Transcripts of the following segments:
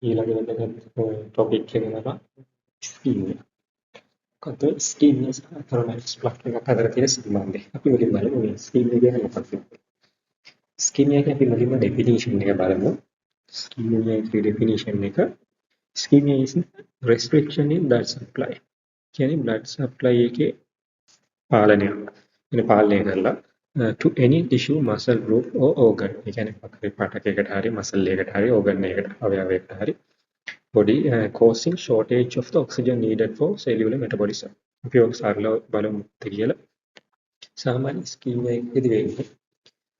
ඊළඟ වැදගත් ටොපික් එක තමයි ස්කීමියා. මොකද ස්කීමියා සහ ඇරොමැටික්ස් ප්ලග් එකක් අතර තියෙන සම්බන්ධය. අපි මුලින්ම බලමු මේ ස්කීමියා කියන්නේ මොකක්ද? ස්කීමියා කියන්නේ අපි මුලින්ම ඩෙෆිනිෂන් එක බලමු. ස්කීමියා කියන ඩෙෆිනිෂන් එක ischemia is restriction in blood supply. කියන්නේ blood supply එකේ පාලනයක්. එන පාලනය කරලා to any tissue, muscle group or organ. ඒ කියන්නේ පාටකයකට හරි muscle එකකට හරි organ එකකට අවයවයකට හරි body causing shortage of the oxygen needed for cellular metabolism. අපි ඔක සරලව බලමු කියලා. සාමාන්‍ය ස්කීමියා එකේදී වෙන්නේ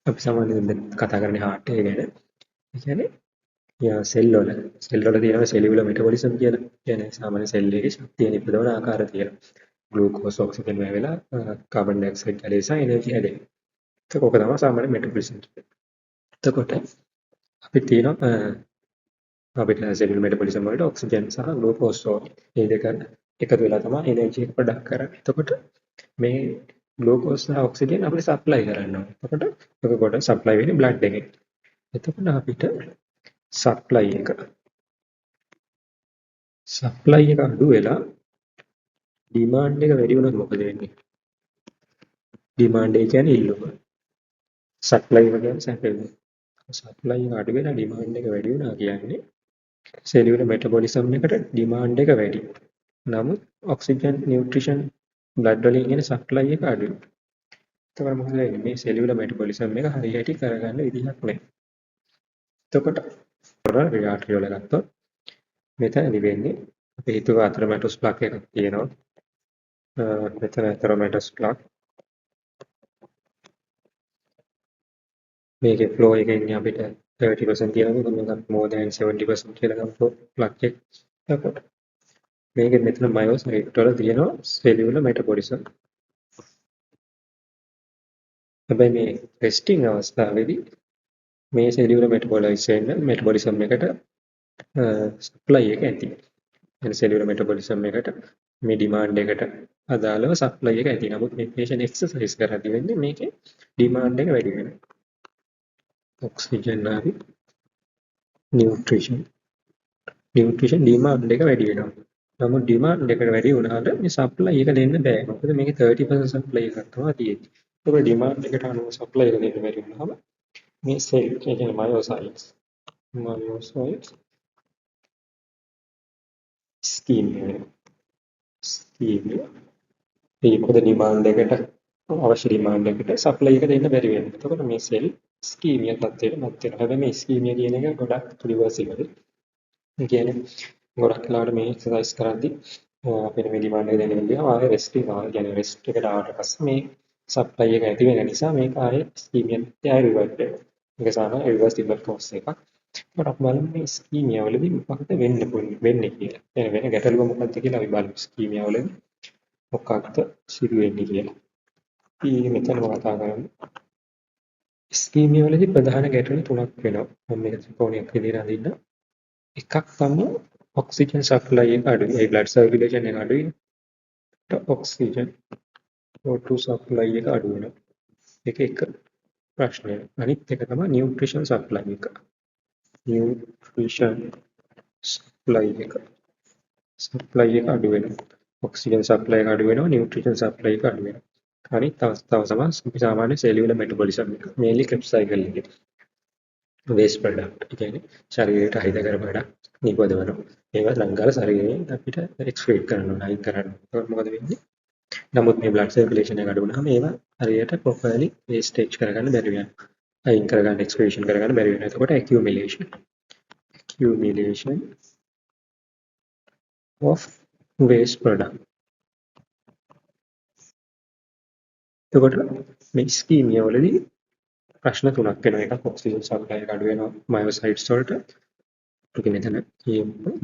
අපි සාමාන්‍යයෙන් කතා කරන්නේ heart එක ගැන. ඒ කියන්නේ සෙල් වල තියෙනවා cellular metabolism කියලා. කියන්නේ සාමාන්‍ය සෙල් එකේ ශක්තිය නිපදවන ආකාරය තියෙනවා. ග්ලූකෝස් ඔක්සිජන් වැවෙලා කාබන් ඩයොක්සයිඩ් ගැලීසා එනර්ජි හැදෙනවා. ඒක ඔක තමයි සාමාන්‍ය මෙටබොලිසම් කියන්නේ. එතකොට අපි තියෙනවා අපිට සෙල්ලුලර් මෙටබොලිසම් වලට ඔක්සිජන් සහ ග්ලූකෝස් මේ දෙක එකතු වෙලා තමයි එනර්ජි එක ප්‍රොඩක්ට් කරන්නේ. එතකොට මේ ග්ලූකෝස් සහ ඔක්සිජන් අපිට සප්ලයි කරන්න ඕනේ. එතකොට ඔක කොට සප්ලයි වෙන්නේ බ්ලඩ් එකෙන්. එතකොට අපිට සප්ලයි එක අඩු වෙලා ඩිමාන්ඩ් එක වැඩි වුණොත් මොකද වෙන්නේ? ඩිමාන්ඩ් එක කියන්නේ ඉල්ලුම. සප්ලයි එක කියන්නේ සැපෙන්න. සප්ලයි එක අඩු වෙලා ඩිමාන්ඩ් එක වැඩි වුණා කියන්නේ සෙලියුලර් මෙටබොලිසම් එකට ඩිමාන්ඩ් එක වැඩි. නමුත් ඔක්සිජන් නියුට්‍රිෂන් බ්ලඩ් වලින් එන සප්ලයි එක අඩුයි. එතකොට මොකද වෙන්නේ? මේ සෙලියුලර් මෙටබොලිසම් එක හරියට කරගන්න විදිහක් නැහැ. එතකොට රියාටරි වල ගත්තොත් මෙතනදි වෙන්නේ අපි හිතුවා ඇතරොමැටස් ප්ලග් එකක් තියෙනවා. මෙතන ඇතරොමැටස් ප්ලග් මේකේ ෆ්ලෝ එකේ ඉන්නේ අපිට 30% තියෙනවා. මේක more than 70% කියලා ගන්න ෆ්ලෝ ප්ලග් එක. එතකොට මේකේ මෙතන මයෝසයිට් වල තියෙනවා සෙලියුලර් මෙටබොලිසම්. හැබැයි මේ රෙස්ටිං අවස්ථාවේදී මේ සෙලියුලර් මෙටබොලිසම් එකට සප්ලයි එක ඇති. يعني සෙලියුලර් මෙටබොලිසම් එකට මේ ඩිමාන්ඩ් එකට අදාළව සප්ලයි එක ඇති. නමුත් මේ පේෂන් එක්සර්සයිස් කරද්දී වෙන්නේ මේකේ ඩිමාන්ඩ් එක වැඩි වෙනවා. ඔක්සිජන් හරි නියුට්‍රිෂන් ඩිමාන්ඩ් එක වැඩි වෙනවා. නමුත් ඩිමාන්ඩ් එක වැඩි වුණාට මේ සප්ලයි එක දෙන්න බෑ. මොකද මේකේ 30% සප්ලයි එකක් තමයි තියෙන්නේ. ඒක ඩිමාන්ඩ් එකට අනුව සප්ලයි එක දෙන්න බැරි වුණාම මේ සෙල් කියන්නේ මයෝසයිට්ස් ස්කීමියා ඒ මොකද ඩිමාන්ඩ් එකට අවශ්‍ය ඩිමාන්ඩ් එකට සප්ලයි එක දෙන්න බැරි වෙනවා. එතකොට මේ සෙල් ස්කීමියා තත්ත්වයටපත් වෙනවා. හැබැයි මේ ස්කීමියා කියන එක ගොඩක් රිවර්සිබල්. ඒ කියන්නේ ගොඩක් වෙලාවට මේ එක්සර්සයිස් කරද්දී අපිට මේ ඩිමාන්ඩ් එක දෙන්න බැරි ආයෙ රෙස්ට් වෙනවා. කියන්නේ රෙස්ට් එකට ආවට පස්සේ මේ සප්ලයි එක ඇති වෙන නිසා මේක ආයෙ ස්කීමියාට ආයෙ රිවර්ට් වෙනවා. ඒක සාමාන්‍ය රිවර්සිබල් ප්‍රොසෙස් එකක්. ඒකට අපි බලමු මේ ස්කීමියා වලදී මොකක්ද වෙන්නේ කියලා. يعني වෙන ගැටලුව මොකක්ද කියලා අපි බලමු ස්කීමියා වලදී මොකක්ද සිදු වෙන්නේ කියලා. අපි මෙතනම කතා කරමු. ස්කීමියා වලදී ප්‍රධාන ගැටලු තුනක් වෙනවා. මම මේක ත්‍රිකෝණයක් විදිහට අඳින්න. එකක් තමයි ඔක්සිජන් සප්ලයි එක අඩුයි. ඒ බ්ලඩ් සර්කියුලේෂන් එක අඩුයි. ඔක්සිජන් O2 සප්ලයි එක අඩු වෙනවා. ඒක එක ප්‍රශ්නය. අනිත් එක තමයි නියුට්‍රිෂන් සප්ලයි එක. නියුට්‍රිෂන් සප්ලයි එක අඩු වෙනවා. ඔක්සිජන් සප්ලයි එක අඩු වෙනවා, නියුට්‍රිෂන් සප්ලයි එක අඩු වෙනවා. අනිත් අවස්ථාව තමයි සාමාන්‍ය සෙලියුලර් මෙටබොලිසම් එක. මේන්ලි ක්‍රෙබ්ස් සයිකල් එකේ. Waste product. ඒ කියන්නේ ශරීරයට අහිතකර ප්‍රොඩක්ට් නිපදවනවා. ඒවා ලංකාර ශරීරයෙන් අපිට එක්ස්ක්‍රීට් කරනවා, අයින් කරනවා. මොකද වෙන්නේ? නමුත් මේ බ්ලඩ් සර්කියුලේෂන් එක අඩු වුණාම ඒවා හරියට ප්‍රොපර්ලි වේස්ටේජ් කරගන්න බැරි වෙනවා. අයින් කරගන්න එක්ස්ක්‍රීෂන් කරගන්න බැරි වෙනවා. එතකොට accumulation of waste product. එතකොට මේ ස්කීමියා වලදී ප්‍රශ්න තුනක් වෙනවා. එකක් ඔක්සිජන් සප්ලයි එක අඩු වෙනවා මයෝසයිට්ස් වලට. අපි මෙතන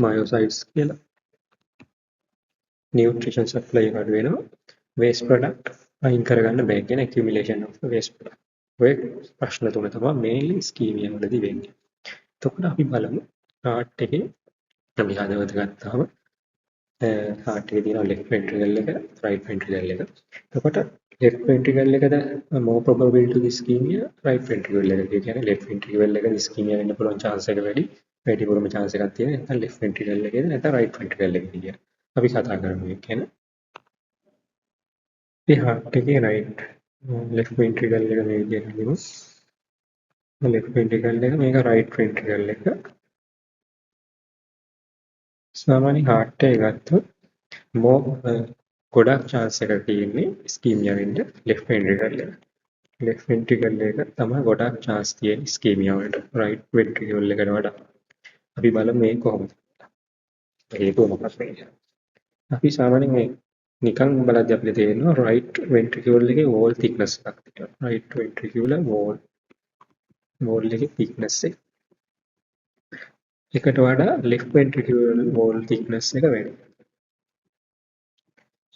මයෝසයිට්ස් කියලා. නියුට්‍රිෂන් සප්ලයි එක අඩු වෙනවා. වේස්ට් ප්‍රොඩක්ට් අයින් කරගන්න බෑ කියන accumulation of waste product. ඔය ප්‍රශ්න තුන තමයි මේන්ලි ස්කීමියා වලදී වෙන්නේ. එතකොට අපි බලමු heart එකේ අපි හදවත ගත්තාම heart එකේ තියෙන left ventricle එක right ventricle එක. එතකොට left ventricle එකද more probable to ischemia right ventricle එක. ඒ කියන්නේ left ventricle එකද ischemia වෙන්න පුළුවන් chance එක වැඩි. වැඩිපුරම chance එකක් තියෙන නැත්නම් left ventricle එකේද නැත්නම් right ventricle එකේද කියලා. අපි කතා කරමු ඒක ගැන. මේ heart එකේ right left ventricle එක මේ විදිහට ලියමු. left ventricle එක මේක right ventricle එක. සාමාන්‍ය heart එක ගත්තොත් ගොඩක් chance එකක් තියෙන්නේ ischemia වෙන්න left ventricle එක. left ventricle එක තමයි ගොඩක් chance තියෙන ischemia වලට right ventricle එකට වඩා. අපි බලමු මේ කොහොමද. හේතුව මොකක්ද කියලා. අපි සාමාන්‍යයෙන් මේ නිකන් බලද්දී අපිට තේරෙනවා right ventricle එකේ wall thickness එකක් තියෙනවා. right ventricular wall එකේ thickness එකට වඩා left ventricular wall thickness එක වැඩි.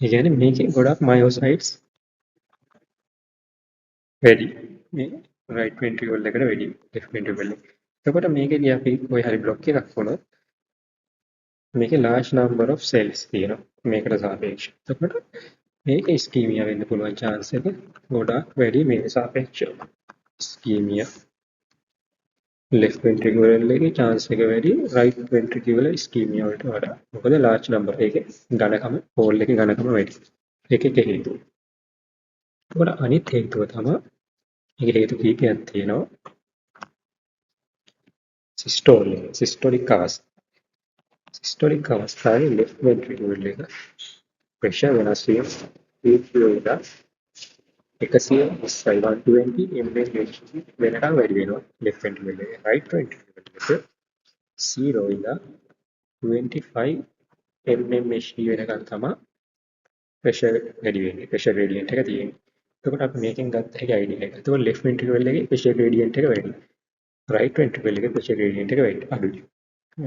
ඒ කියන්නේ මේකේ ගොඩක් myocytes වැඩි. මේ right ventricle එකට වැඩි left ventricle එක. එතකොට මේකේදී අපි කොයි හරි block එකක් වුණොත් මේකේ large number of cells තියෙනවා මේකට සාපේක්ෂව. එතකොට මේක ischemia වෙන්න පුළුවන් chance එක ගොඩාක් වැඩි මේකට සාපේක්ෂව. ischemia left ventricular එකේ chance එක වැඩි right ventricular ischemia වලට වඩා. මොකද large number එකේ ඝනකම hole එකේ ඝනකම වැඩි. ඒක එක හේතුව. එතකොට අනිත් හේතුව තමයි මේක හේතු කීපයක් තියෙනවා. systolic අවස්ථාව. systolic අවස්ථාවේ left ventricle එක pressure වෙනස් වීම වේගය 120 mmHg වෙනකම් වැඩි වෙනවා left ventricle එකේ. right ventricle එක 0 ඉඳලා 25 mmHg වෙනකම් තමයි pressure වැඩි වෙන්නේ. pressure gradient එක තියෙන්නේ. එතකොට අපි මේකෙන් ගත්ත හැකි idea එක. එතකොට left ventricle එකේ pressure gradient එක වැඩි. right ventricle එකේ pressure gradient එක වැඩි අඩුයි.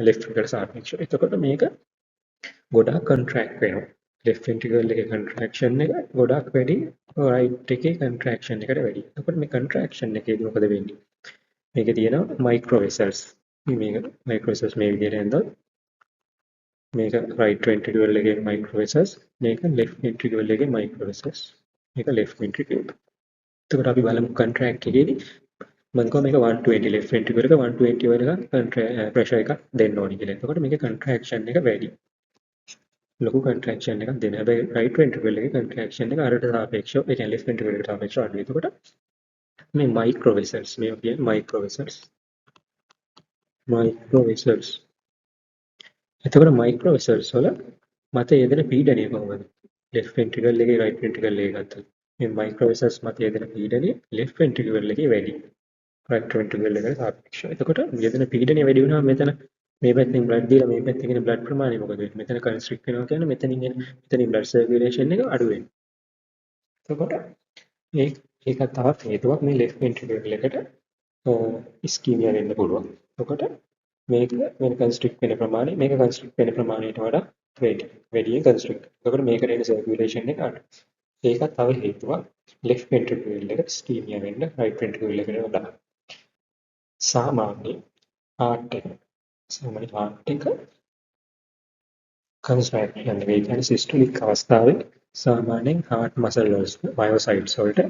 left එකට සාපේක්ෂව. එතකොට මේක ගොඩාක් contract වෙනවා. left ventricle එකේ contraction එක ගොඩාක් වැඩි right එකේ contraction එකට වැඩි. එතකොට මේ contraction එකේදී මොකද වෙන්නේ? මේකේ තියෙනවා micro vessels. මේක micro vessels මේ විදිහට ඇඳලා මේක right ventricle එකේ micro vessels, මේක left ventricle එකේ micro vessels. මේක left ventricle. එතකොට අපි බලමු contract එකේදී මම කිව්වා මේක 120 left ventricle එක 120 වෙනකන් pressure එකක් දෙන්න ඕනි කියලා. එතකොට මේකේ contraction එක වැඩි. ලොකු contraction එකක් දෙන්න. හැබැයි right ventricle එකේ contraction එක අරට සාපේක්ෂව ඒ කියන්නේ left ventricle එකට සාපේක්ෂව අඩුයි. එතකොට මේ micro vessels මේ කියන්නේ micro vessels. එතකොට micro vessels වල මත යෙදෙන පීඩනය කොහොමද? left ventricle එකේ right ventricle එකේ ගත්තොත් මේ micro vessels මත යෙදෙන පීඩනය left ventricle එකේ වැඩි. right ventricle එකට සාපේක්ෂව. එතකොට යෙදෙන පීඩනය වැඩි වුණාම මෙතන මේ පැත්තෙන් blood දීලා මේ පැත්තෙන් එන blood ප්‍රමාණය මොකද වෙන්නේ? මෙතන constrict වෙනවා කියන්නේ මෙතනින් blood circulation එක අඩු වෙනවා. එතකොට ඒක තවත් හේතුවක් මේ left ventricle එකට ischemia වෙන්න පුළුවන්. එතකොට මේක constrict වෙන ප්‍රමාණය මේක constrict වෙන ප්‍රමාණයට වඩා වැඩි constrict. එතකොට මේකට එන circulation එක අඩු. ඒකත් තව හේතුවක් left ventricle එකට ischemia වෙන්න right ventricle එකට වඩා. සාමාන්‍ය heart එක contract යන මේ කියන්නේ systolic අවස්ථාවේ සාමාන්‍යයෙන් heart muscle myocytes වලට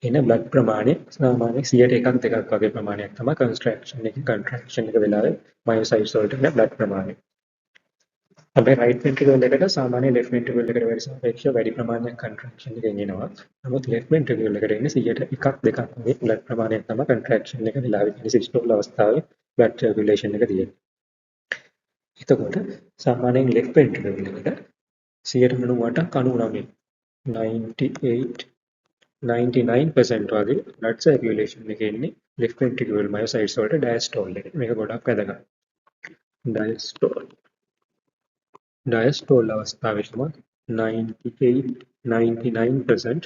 එන blood ප්‍රමාණය සාමාන්‍යයෙන් 101ක් 2ක් වගේ ප්‍රමාණයක් තමයි contraction එක වෙලාවේ myocytes වලට එන blood ප්‍රමාණය. හැබැයි right ventricle එකට සාමාන්‍ය left ventricle එකට වැඩි සාපේක්ෂව වැඩි ප්‍රමාණයක් contraction එකෙන් එනවා. නමුත් left ventricle එකට එන්නේ 101ක් 2ක් වගේ blood ප්‍රමාණයක් තමයි contraction එක වෙලාවේ තියෙන systolic අවස්ථාවේ blood circulation එක තියෙන්නේ. එතකොට සාමාන්‍යයෙන් left ventricle එකට 99% වගේ blood circulation එක එන්නේ left ventricle myocytes වලට diastole එක. මේක ගොඩක් වැදගත්. diastole අවස්ථාවේ තමයි 99%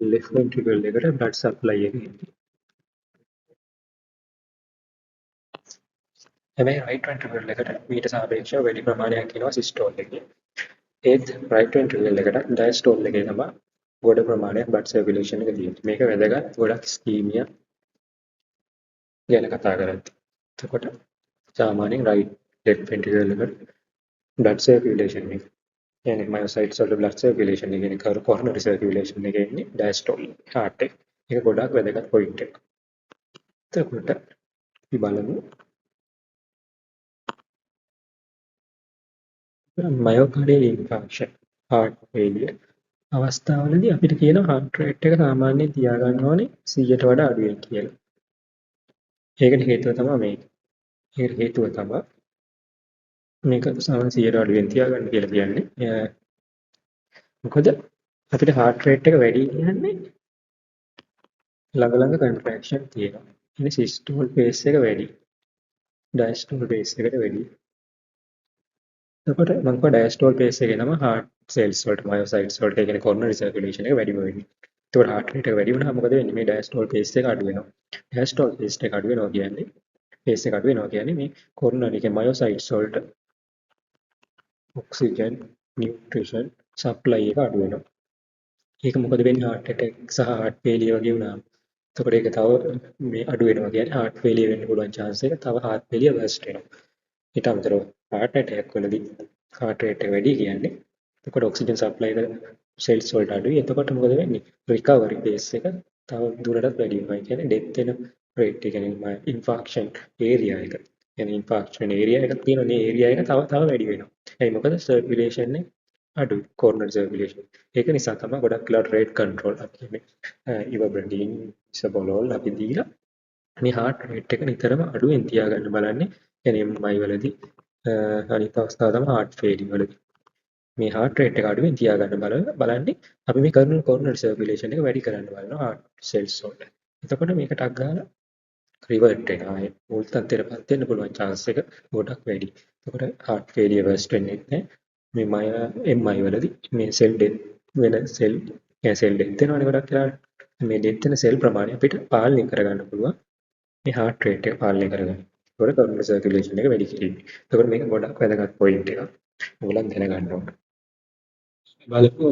left ventricle එකට blood supply එක එන්නේ. හැබැයි right ventricle එකට ඊට සාපේක්ෂව වැඩි ප්‍රමාණයක් එනවා systole එකේ. ඒත් right ventricle එකට diastole එකේ තමයි ගොඩ ප්‍රමාණයක් blood circulation එක තියෙන්නේ. මේක වැදගත් ගොඩක් ischemia ගැන කතා කරද්දී. එතකොට සාමාන්‍යයෙන් right left ventricle එකට blood circulation එක කියන්නේ myocytes වල blood circulation එක කියන්නේ coronary circulation එක එන්නේ diastole heart එක. ඒක ගොඩක් වැදගත් point එකක්. එතකොට අපි බලමු මයෝකාඩියල් ඉන්ෆාක්ෂන් heart failure අවස්ථාවලදී අපිට කියනවා heart rate එක සාමාන්‍යයෙන් තියාගන්න ඕනේ 100ට වඩා අඩුවෙන් කියලා. ඒකට හේතුව තමයි මේක. ඒකට හේතුව තමයි මේක සාමාන්‍යයෙන් 100ට අඩුවෙන් තියාගන්න කියලා කියන්නේ. මොකද අපිට heart rate එක වැඩි කියන්නේ ළඟ ළඟ contraction තියෙනවා. ඉතින් systole pace එක වැඩි. diastole pace එකට වැඩි. එතකොට මම කිව්වා diastole pace එකේ නම heart cells වලට myocytes වලට ඒ කියන්නේ coronary circulation එක වැඩිම වෙන්නේ. එතකොට heart rate එක වැඩි වුණාම මොකද වෙන්නේ? මේ diastole pace එක අඩු වෙනවා. diastole pace එක අඩු වෙනවා කියන්නේ pace එක අඩු වෙනවා කියන්නේ මේ coronary එකේ myocytes වලට oxygen nutrition supply එක අඩු වෙනවා. ඒක මොකද වෙන්නේ heart attack සහ heart failure වගේ වුණාම. එතකොට ඒක තව මේ අඩු වෙනවා කියන්නේ heart failure වෙන්න පුළුවන් chance එක තව heart failure worst වෙනවා. ඊට අමතරව heart attack වලදී heart rate එක වැඩි කියන්නේ එතකොට oxygen supply එක cells වලට අඩුයි. එතකොට මොකද වෙන්නේ? recovery pace එක තව දුරටත් වැඩි වෙනවා. ඒ කියන්නේ death වෙන rate එක කියන්නේ infarction area එක. يعني infarction area එකක් තියෙනවා. මේ area එක තව වැඩි වෙනවා. ඒ මොකද circulation එක අඩුයි. coronary circulation. ඒක නිසා තමයි ගොඩක් වෙලාවට rate control අපි කියන්නේ ඉවබ්‍රඩින් ඉසබොලෝල් අපි දීලා මේ heart rate එක නිතරම අඩුවෙන් තියාගන්න බලන්නේ. يعني MI වලදී අනිත් අවස්ථාව තමයි heart failure වලදී. මේ heart rate එක අඩුවෙන් තියාගන්න බලන්නේ අපි මේ කරන coronary circulation එක වැඩි කරන්න බලනවා heart cells වලට. එතකොට මේක ටක් ගාලා රිවර්ට් වෙනවා. ඒ මුල් තත්ත්වයටපත් වෙන්න පුළුවන් chance එක ගොඩක් වැඩි. එතකොට heart failure worst වෙන්නේ නැහැ. මේ MI වලදී මේ cell death වෙන cell يعني cell death වෙනවනේ ගොඩක් වෙලාවට. මේ death වෙන cell ප්‍රමාණය අපිට පාලනය කරගන්න පුළුවන්. මේ heart rate එක පාලනය කරගන්න. ඒකට coronary circulation එක වැඩි කිරීම. එතකොට මේක ගොඩක් වැදගත් point එකක්. ඔයගොල්ලන් දැනගන්න ඕන. බලමු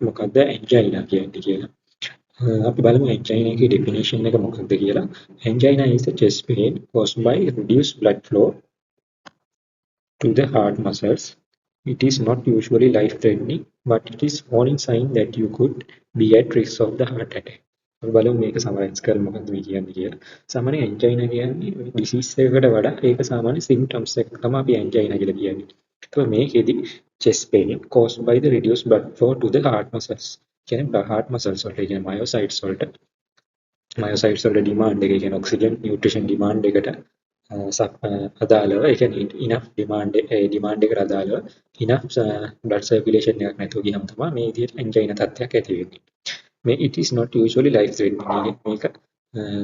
මොකක්ද angina කියන්නේ කියලා. අපි බලමු angina එකේ definition එක මොකක්ද කියලා. Angina is a chest pain caused by reduced blood flow to the heart muscles. It is not usually life-threatening, but it is warning sign that you could be at risk of the heart attack. අපි බලමු මේක summarise කරලා මොකක්ද මේ කියන්නේ කියලා. සාමාන්‍ය angina කියන්නේ disease එකකට වඩා ඒක සාමාන්‍ය symptoms එක තමයි අපි angina කියලා කියන්නේ. ඒතකොට මේකෙදි chest pain caused by the reduced blood flow to the heart muscles. කියන්නේ heart muscles වලට කියන්නේ myocytes වලට demand එක කියන්නේ oxygen nutrition demand එකට අදාළව ඒ කියන්නේ enough demand demand එකට අදාළව enough blood circulation එකක් නැතුව ගියම තමයි මේ විදිහට angina තත්ත්වයක් ඇති වෙන්නේ. මේ it is not usually life threatening මේක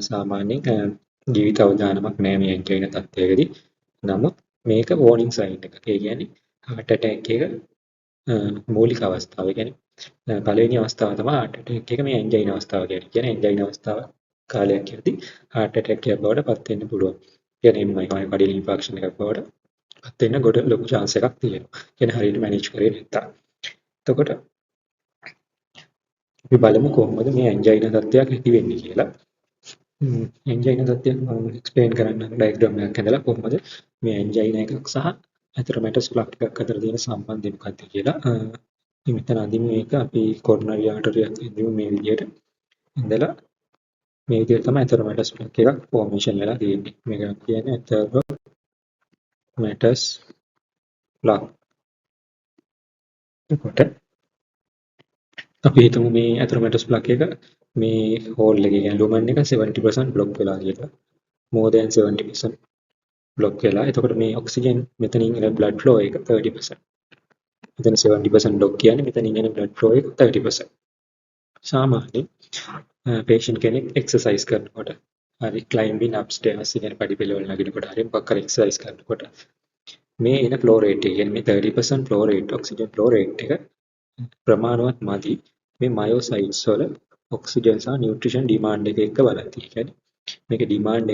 සාමාන්‍යයෙන් ජීවිත අවදානමක් නෑ මේ angina තත්ත්වයකදී. නමුත් මේක warning sign එකක්. ඒ කියන්නේ heart attack එක මූලික අවස්ථාව. ඒ කියන්නේ පළවෙනි අවස්ථාව තමයි heart attack එක මේ angina අවස්ථාව කියන්නේ. කියන්නේ angina අවස්ථාව කාලයක් යද්දී heart attack එකක් බවට පත් වෙන්න පුළුවන්. කියන්නේ මයෝකාඩියල් ඉන්ෆාක්ෂන් එකක් බවට පත් වෙන්න ගොඩ ලොකු chance එකක් තියෙනවා. කියන්නේ හරියට manage කරේ නැත්තම්. එතකොට අපි බලමු කොහොමද මේ angina තත්ත්වයක් ඇති වෙන්නේ කියලා. angina තත්ත්වයක් මම explain කරන්න diagram එකක් හදලා කොහොමද මේ angina එකක් සහ atherosclerosis plaque එකක් අතර තියෙන සම්බන්ධය මොකක්ද කියලා. මෙතන අදිමු මේක අපි coronary artery එකක් ඉදිමු මේ විදිහට. ඉඳලා මේ විදිහට තමයි atherosclerosis plaque එකක් formation වෙලා තියෙන්නේ. මේක කියන්නේ atherosclerosis plaque. එතකොට අපි හිතමු මේ atherosclerosis plaque එක මේ hole එකේ කියන්නේ lumen එක 70% block වෙලා කියලා. more than 70% block වෙලා. එතකොට මේ oxygen මෙතනින් එන blood flow එක 30%. මෙතන 70% block කියන්නේ මෙතනින් එන blood flow එක 30%. සාමාන්‍යයෙන් patient කෙනෙක් exercise කරනකොට හරි climbing upstairs කියන්නේ පඩිපෙළ වල නගිනකොට හරි මොකක් හරි exercise කරනකොට මේ එන flow rate එක කියන්නේ මේ 30% flow rate oxygen flow rate එක ප්‍රමාණවත් මදි මේ myocytes වල oxygen සහ nutrition demand එක එක්ක බලද්දී. ඒ කියන්නේ මේක demand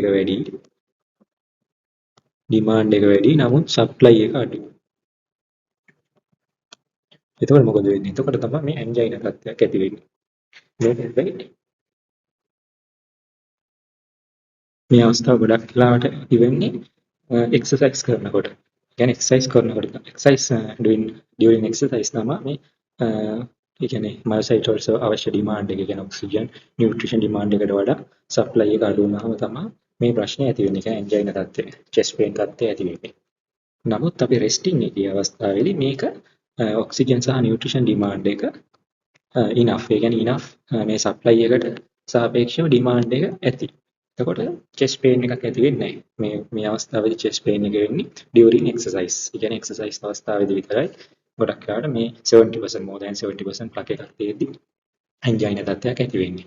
එක වැඩි නමුත් supply එක අඩුයි. එතකොට මොකද වෙන්නේ? එතකොට තමයි මේ angina තත්ත්වයක් ඇති වෙන්නේ. මේක හැබැයි මේ අවස්ථාව ගොඩක් වෙලාවට ඇති වෙන්නේ exercise කරනකොට. කියන්නේ exercise during exercise තමයි මේ ඒ කියන්නේ myocytes වලට අවශ්‍ය demand එක කියන්නේ oxygen nutrition demand එකට වඩා supply එක අඩු වුණාම තමයි මේ ප්‍රශ්නේ ඇති වෙන්නේ. කියන්නේ angina තත්ත්වය chest pain තත්ත්වය ඇති වෙන්නේ. නමුත් අපි රෙස්ටිං එකේ අවස්ථාවේදී මේක ඔක්සිජන් සහ නියුට්‍රිෂන් ඩිමාන්ඩ් එක ඉනෆ්. ඒ කියන්නේ ඉනෆ් මේ සප්ලයි එකට සාපේක්ෂව ඩිමාන්ඩ් එක ඇති. එතකොට චෙස්ට් පේන් එකක් ඇති වෙන්නේ නැහැ. මේ අවස්ථාවේදී චෙස්ට් පේන් එක වෙන්නේ ඩියුරින් එක්සර්සයිස්. ඒ කියන්නේ එක්සර්සයිස් අවස්ථාවේදී විතරයි ගොඩක් වෙලාවට මේ 70% more than 70% ප්ලක් එකක් තියෙද්දි ඇන්ජයිනා තත්ත්වයක් ඇති වෙන්නේ.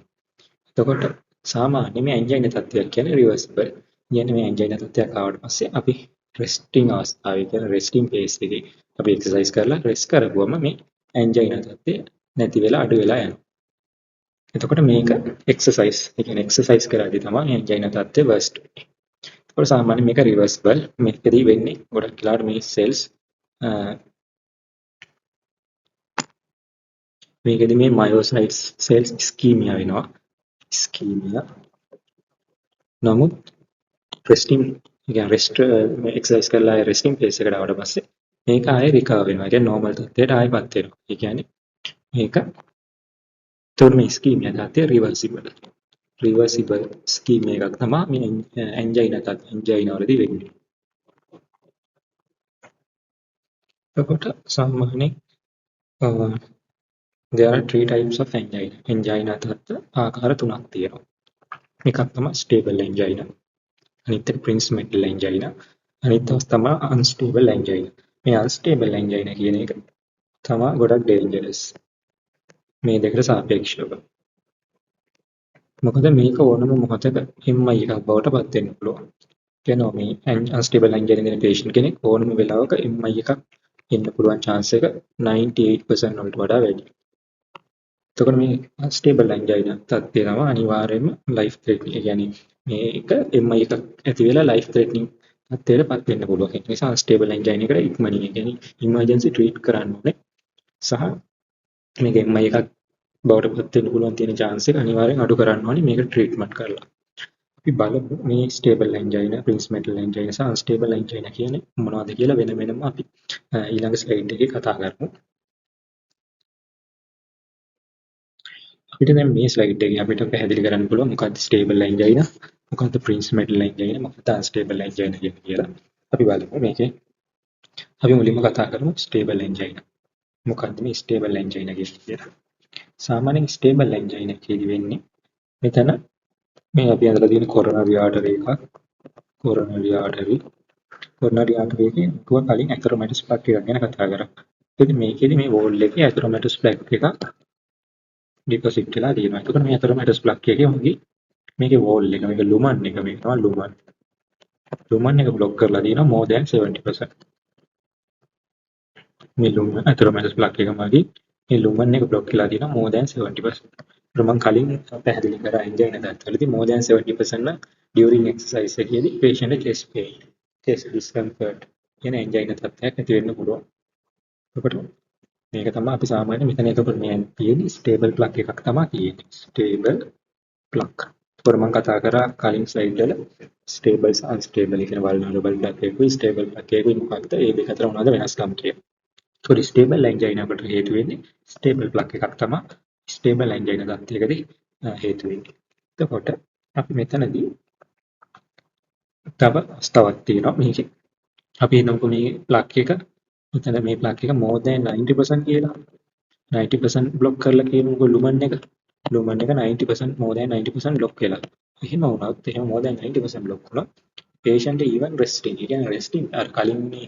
එතකොට සාමාන්‍ය මේ ඇන්ජයිනා තත්ත්වයක් කියන්නේ රිවර්සිබල්. කියන්නේ මේ ඇන්ජයිනා තත්ත්වයක් ආවට පස්සේ අපි රෙස්ටිං අවස්ථාවේ කියන්නේ රෙස්ටිං ෆේස් එකේ අපි එක්සර්සයිස් කරලා රෙස්ට් කරපුවම මේ ඇන්ජයිනා තත්ත්වය නැති වෙලා අඩු වෙලා යනවා. එතකොට මේක එක්සර්සයිස්. ඒ කියන්නේ එක්සර්සයිස් කරද්දී තමයි ඇන්ජයිනා තත්ත්වය වර්ස්ට් වෙන්නේ. ඒකට සාමාන්‍ය මේක රිවර්සිබල්. මේකදී වෙන්නේ ගොඩක් වෙලාවට මේ සෙල්ස් මේකෙදි මේ මයෝසයිට්ස් සෙල්ස් ස්කීමියා වෙනවා. ස්කීමියා. නමුත් රෙස්ටිං කියන්නේ රෙස්ට් එක්සර්සයිස් කරලා රෙස්ටිං ෆේස් එකට ආවට පස්සේ මේක ආයෙ රිකවර් වෙනවා. ඒ කියන්නේ නෝමල් තත්ත්වයට ආයෙපත් වෙනවා. ඒ කියන්නේ මේක තුර්මේ ස්කීමියා තත්ත්වය රිවර්සිබල්. රිවර්සිබල් ස්කීමියා එකක් තමයි මේ ඇන්ජයිනා වලදී වෙන්නේ. එතකොට සාමාන්‍යයෙන් there are three types of angina. angina තත්ත්ව ආකාර තුනක් තියෙනවා. එකක් තමයි stable angina. අනිත් එක principal angina. අනිත් එක තමයි unstable angina. මේ unstable angina කියන එක තමයි ගොඩක් dangerous. මේ දෙකට සාපේක්ෂව. මොකද මේක ඕනම මොහොතක MI එකක් බවට පත් වෙන්න පුළුවන්. කියනවා මේ unstable angina දෙන patient කෙනෙක් ඕනම වෙලාවක MI එකක් එන්න පුළුවන් chance එක 98% වලට වඩා වැඩි. එතකොට මේ unstable angina තත්ත්වය තමයි අනිවාර්යයෙන්ම life threatening. ඒ කියන්නේ මේක MI එකක් ඇති වෙලා life threatening තත්ත්වයටපත් වෙන්න පුළුවන්. ඒ නිසා unstable angina එකට ඉක්මනින් ඒ කියන්නේ emergency treat කරන්න ඕනේ. සහ මේක MI එකක් බවට පත් වෙන්න පුළුවන් තියෙන chance එක අනිවාර්යෙන් අඩු කරන්න ඕනේ මේක treatment කරලා. අපි බලමු මේ stable angina, principal angina සහ unstable angina කියන්නේ මොනවද කියලා වෙනම අපි ඊළඟ slide එකේ කතා කරමු. අපිට දැන් මේ ස්ලයිඩ් එකේ අපිට පැහැදිලි කරන්න පුළුවන් මොකක්ද ස්ටේබල් ඇන්ජයිනා මොකක්ද ප්‍රින්සිපල් ඇන්ජයිනා මොකක්ද අන්ස්ටේබල් ඇන්ජයිනා කියලා. අපි බලමු මේකේ අපි මුලින්ම කතා කරමු ස්ටේබල් ඇන්ජයිනා. මොකක්ද මේ ස්ටේබල් ඇන්ජයිනා කියලා? සාමාන්‍යයෙන් ස්ටේබල් ඇන්ජයිනා කියදි වෙන්නේ මෙතන මේ අපි අඳලා තියෙන කොරොනරි ආටරි එකක් කොරොනරි ආටරි එකේ තුව කලින් ඇතරොමැටිස් ප්ලග් එකක් ගැන කතා කරා. ඉතින් මේකෙදි මේ වෝල් එකේ ඇතරොමැටිස් ප්ලග් එකක් ඩිපොසිට් වෙලා තියෙනවා. එතකොට මේ ඇතරොමැටිස් ප්ලග් එකේ වගේ මේකේ වෝල් එක මේක ලුමන් එක මේක තමයි ලුමන් එක બ્લોක් කරලා තියෙනවා more than 70%. මේ ලුමන් ඇතරොමැටිස් ප්ලග් එක මගින් මේ ලුමන් එක બ્લોක් කරලා තියෙනවා more than 70%. මම කලින් පැහැදිලි කරා ඇන්ජයිනා තත්ත්වවලදී more than 70% නම් during exercise එකේදී patient chest pain, chest discomfort කියන ඇන්ජයිනා තත්ත්වයක් ඇති වෙන්න පුළුවන්. එතකොට මේක තමයි අපි සාමාන්‍ය මෙතන එතකොට මේ තියෙන ස්ටේබල් ප්ලග් එකක් තමයි තියෙන්නේ. Stable plug. ඒකට මම කතා කරා කලින් ස්ලයිඩ් වල ස්ටේබල් සහ අන්ස්ටේබල් කියන වල්නරබල් ප්ලග් එකකුයි ස්ටේබල් ප්ලග් එකකුයි මොකක්ද ඒ දෙක අතර මොනවද වෙනස්කම් කියලා. ඒකට ස්ටේබල් ඇන්ජයිනාකට හේතු වෙන්නේ ස්ටේබල් ප්ලග් එකක් තමයි ස්ටේබල් ඇන්ජයිනා තත්ත්වයකදී හේතු වෙන්නේ. එතකොට අපි මෙතනදී තව අවස්ථාවක් තියෙනවා මේකේ. අපි හිතමුකෝ මේ ප්ලග් එක මෙතන මේ ප්ලග් එක more than 90% කියලා. 90% બ્લોක් කරලා කියමුකෝ ලුමන් එක 90% more than 90% બ્લોක් වෙලා. එහෙම වුණත් එහෙම more than 90% બ્લોක් වුණා. patient even resting. ඒ කියන්නේ resting අර කලින් මේ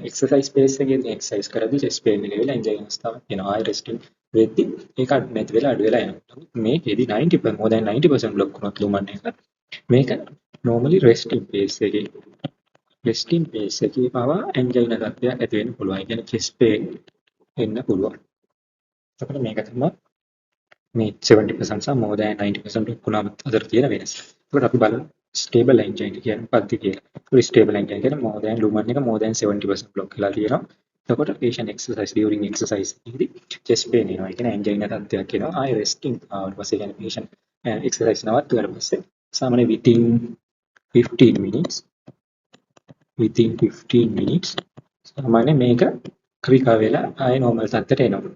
exercise phase එකේදී exercise කරද්දී chest pain එක වෙලා enjoy අවස්ථාවක් එනවා. ආය resting වෙද්දි ඒක නැති වෙලා අඩු වෙලා යනවා. මේකේදී 90% more than 90% બ્લોක් වුණොත් ලුමන් එක මේක normally resting phase එකේ පවා angina තත්ත්වයක් ඇති වෙන්න පුළුවන්. ඒ කියන්නේ chest pain එන්න පුළුවන්. එතකොට මේක තමයි මේ 70% සහ more than 90% වුණාම අතර තියෙන වෙනස. එතකොට අපි බලමු stable angina කියන්නේ මොකක්ද කියලා. ඒ stable angina කියන්නේ more than lumen එක more than 70% block වෙලා තියෙනවා. එතකොට patient exercise during exercise එකේදී chest pain එනවා. ඒ කියන්නේ angina තත්ත්වයක් එනවා. ආයෙ resting ආවට පස්සේ කියන්නේ patient exercise නවත්වුවාට පස්සේ සාමාන්‍ය within 15 minutes සාමාන්‍ය මේක ක්‍රිකා වෙලා ආයෙ normal තත්ත්වයට එනවා.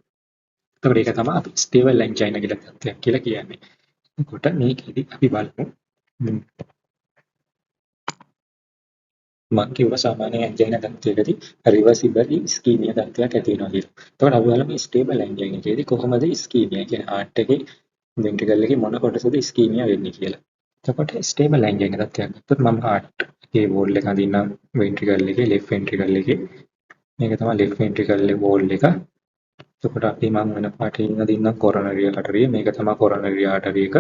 එතකොට ඒක තමයි අපි ස්ටේබල් ඇන්ජයිනා කියලා තත්ත්වයක් කියලා කියන්නේ. එතකොට මේකෙදි අපි බලමු මම කිව්වා සාමාන්‍ය ඇන්ජයිනා තත්ත්වයකදී රිවර්සිබලි ඉස්කීමියා තත්ත්වයක් ඇති වෙනවා කියලා. එතකොට අපි බලමු ස්ටේබල් ඇන්ජයිනා එකේදී කොහොමද ඉස්කීමියා කියන්නේ heart එකේ ventricle එකේ මොන කොටසද ඉස්කීමියා වෙන්නේ කියලා. එතකොට ස්ටේබල් ඇන්ජයිනා තත්ත්වයක් ගත්තොත් මම heart එකේ wall එක අඳින්නම් ventricle එකේ left ventricle එකේ මේක තමයි left ventricle wall එක. එතකොට අපි මම වෙන පාටකින් අඳින්නම් coronary artery මේක තමයි coronary artery එක.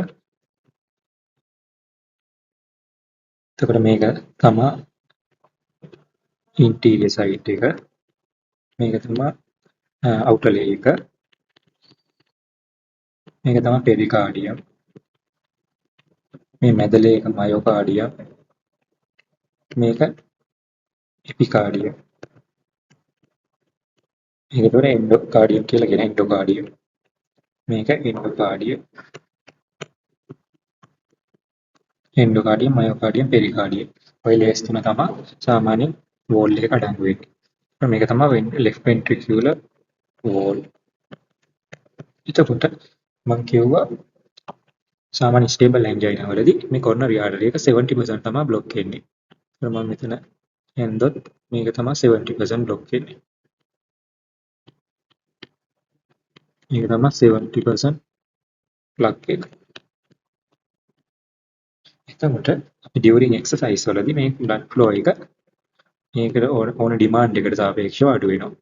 එතකොට මේක තමයි interior side එක. මේක තමයි outer layer එක. මේක තමයි pericardium. මේ මැදලේ එක myocardium. මේක epicardium. මේක තමයි endocardium කියලා කියන endocardium. මේක endocardium. endocardium, myocardium, pericardium. ඔය layers තුන තමයි සාමාන්‍යයෙන් wall එක අඩංගු වෙන්නේ. මේක තමයි left ventricular wall. එතකොට මම කිව්වා සාමාන්‍ය ස්ටේබල් ඇන්ජයිනා වලදී මේ coronary artery එක 70% තමයි block වෙන්නේ. මම මෙතන ඇන්දොත් මේක තමයි 70% block වෙන්නේ. මේක තමයි 70% plug එක. එතකොට අපි during exercise වලදී මේ blood flow එක මේකට ඕන demand එකට සාපේක්ෂව අඩු වෙනවා.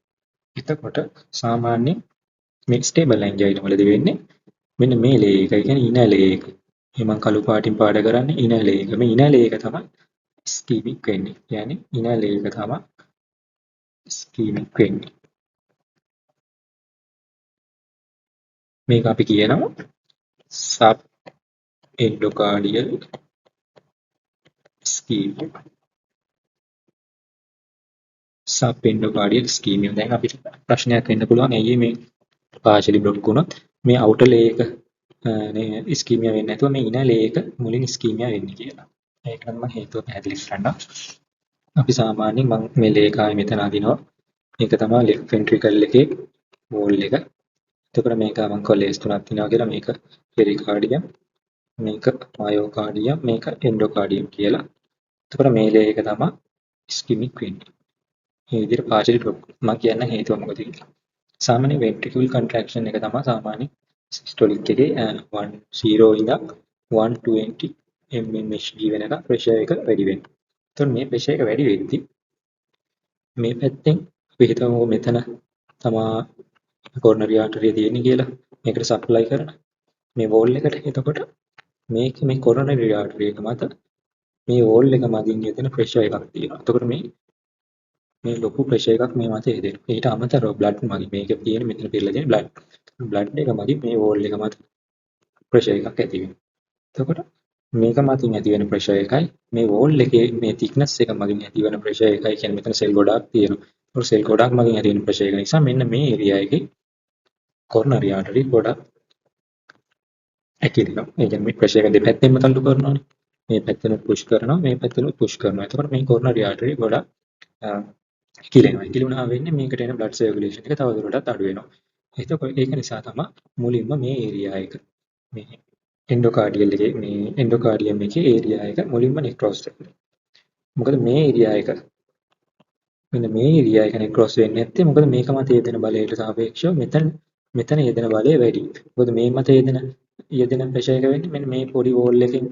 එතකොට සාමාන්‍ය මේ ස්ටේබල් ඇන්ජයිනා වලදී වෙන්නේ මෙන්න මේ layer එක කියන්නේ inner layer එක. මේ මම කළු පාටින් පාඩ කරන්නේ inner layer එක. මේ inner layer එක තමයි ischemic වෙන්නේ. කියන්නේ inner layer එක තමයි ischemic වෙන්නේ. මේක අපි කියනවා sub endocardial ischemia. sub endocardial ischemia. දැන් අපිට ප්‍රශ්නයක් වෙන්න පුළුවන් ඇයි මේ partially block වුණොත් මේ outer layer එක ischemia වෙන්නේ නැතුව මේ inner layer එක මුලින් ischemia වෙන්නේ කියලා. ඒකට මම හේතුව පැහැදිලි කරන්නම්. අපි සාමාන්‍යයෙන් මම මේ layer එක ආයේ මෙතන අදිනවා. මේක තමයි left ventricle එකේ wall එක. එතකොට මේක මම කොලේස් තුනක් තියෙනවා කියලා මේක pericardium මේක myocardium මේක endocardium කියලා. එතකොට මේ layer එක තමයි ischemic වෙන්නේ. මේ විදිහට partially block මම කියන්න හේතුව මොකද කියලා. සාමාන්‍ය ventricular contraction එක තමයි සාමාන්‍ය systolic එකේ 10 ඉඳන් 120 mmHg වෙනකම් pressure එක වැඩි වෙනවා. එතකොට මේ pressure එක වැඩි වෙද්දී මේ පැත්තෙන් අපි හිතමු මෙතන තමයි coronary artery තියෙන්නේ කියලා. මේකට supply කරන මේ wall එකට. එතකොට මේ coronary artery එක මත මේ wall එක මතින් යෙදෙන pressure එකක් තියෙනවා. එතකොට මේ ලොකු pressure එකක් මේ මත යෙදෙනවා. ඊට අමතරව blood මගින් මේක තියෙන මෙතන පිරලා තියෙන blood එක මගින් මේ wall එක මත pressure එකක් ඇති වෙනවා. එතකොට මේක මතින් ඇති වෙන pressure එකයි මේ wall එකේ මේ thickness එක මගින් ඇති වෙන pressure එකයි කියන්නේ මෙතන cell ගොඩාක් තියෙනවා. ඒතකොට cell ගොඩාක් මගින් ඇති වෙන pressure එක නිසා මෙන්න මේ area එකේ coronary artery ගොඩක් ඇකිලෙනවා. ඒ කියන්නේ මේ pressure එක දෙපැත්තෙන්ම තල්ලු කරනවානේ. මේ පැත්තෙන් push කරනවා මේ පැත්තෙන් push කරනවා. එතකොට මේ coronary artery ගොඩක් ඇකිලෙනවා. ඇකිලුණා වෙන්නේ මේකට එන blood circulation එක තවදුරටත් අඩු වෙනවා. එතකොට ඒක නිසා තමයි මුලින්ම මේ area එක මේ endocardial එකේ මේ endocardium එකේ area එක මුලින්ම necrose වෙනවා. මොකද මේ area එක මෙන්න මේ area එක necrose වෙන්නේ නැත්තේ මොකද මේක මත යෙදෙන බලයට සාපේක්ෂව මෙතන යෙදෙන බලය වැඩි. මොකද මේ මත යෙදෙන pressure එක වෙන්නේ මෙන්න මේ පොඩි wall එකෙන්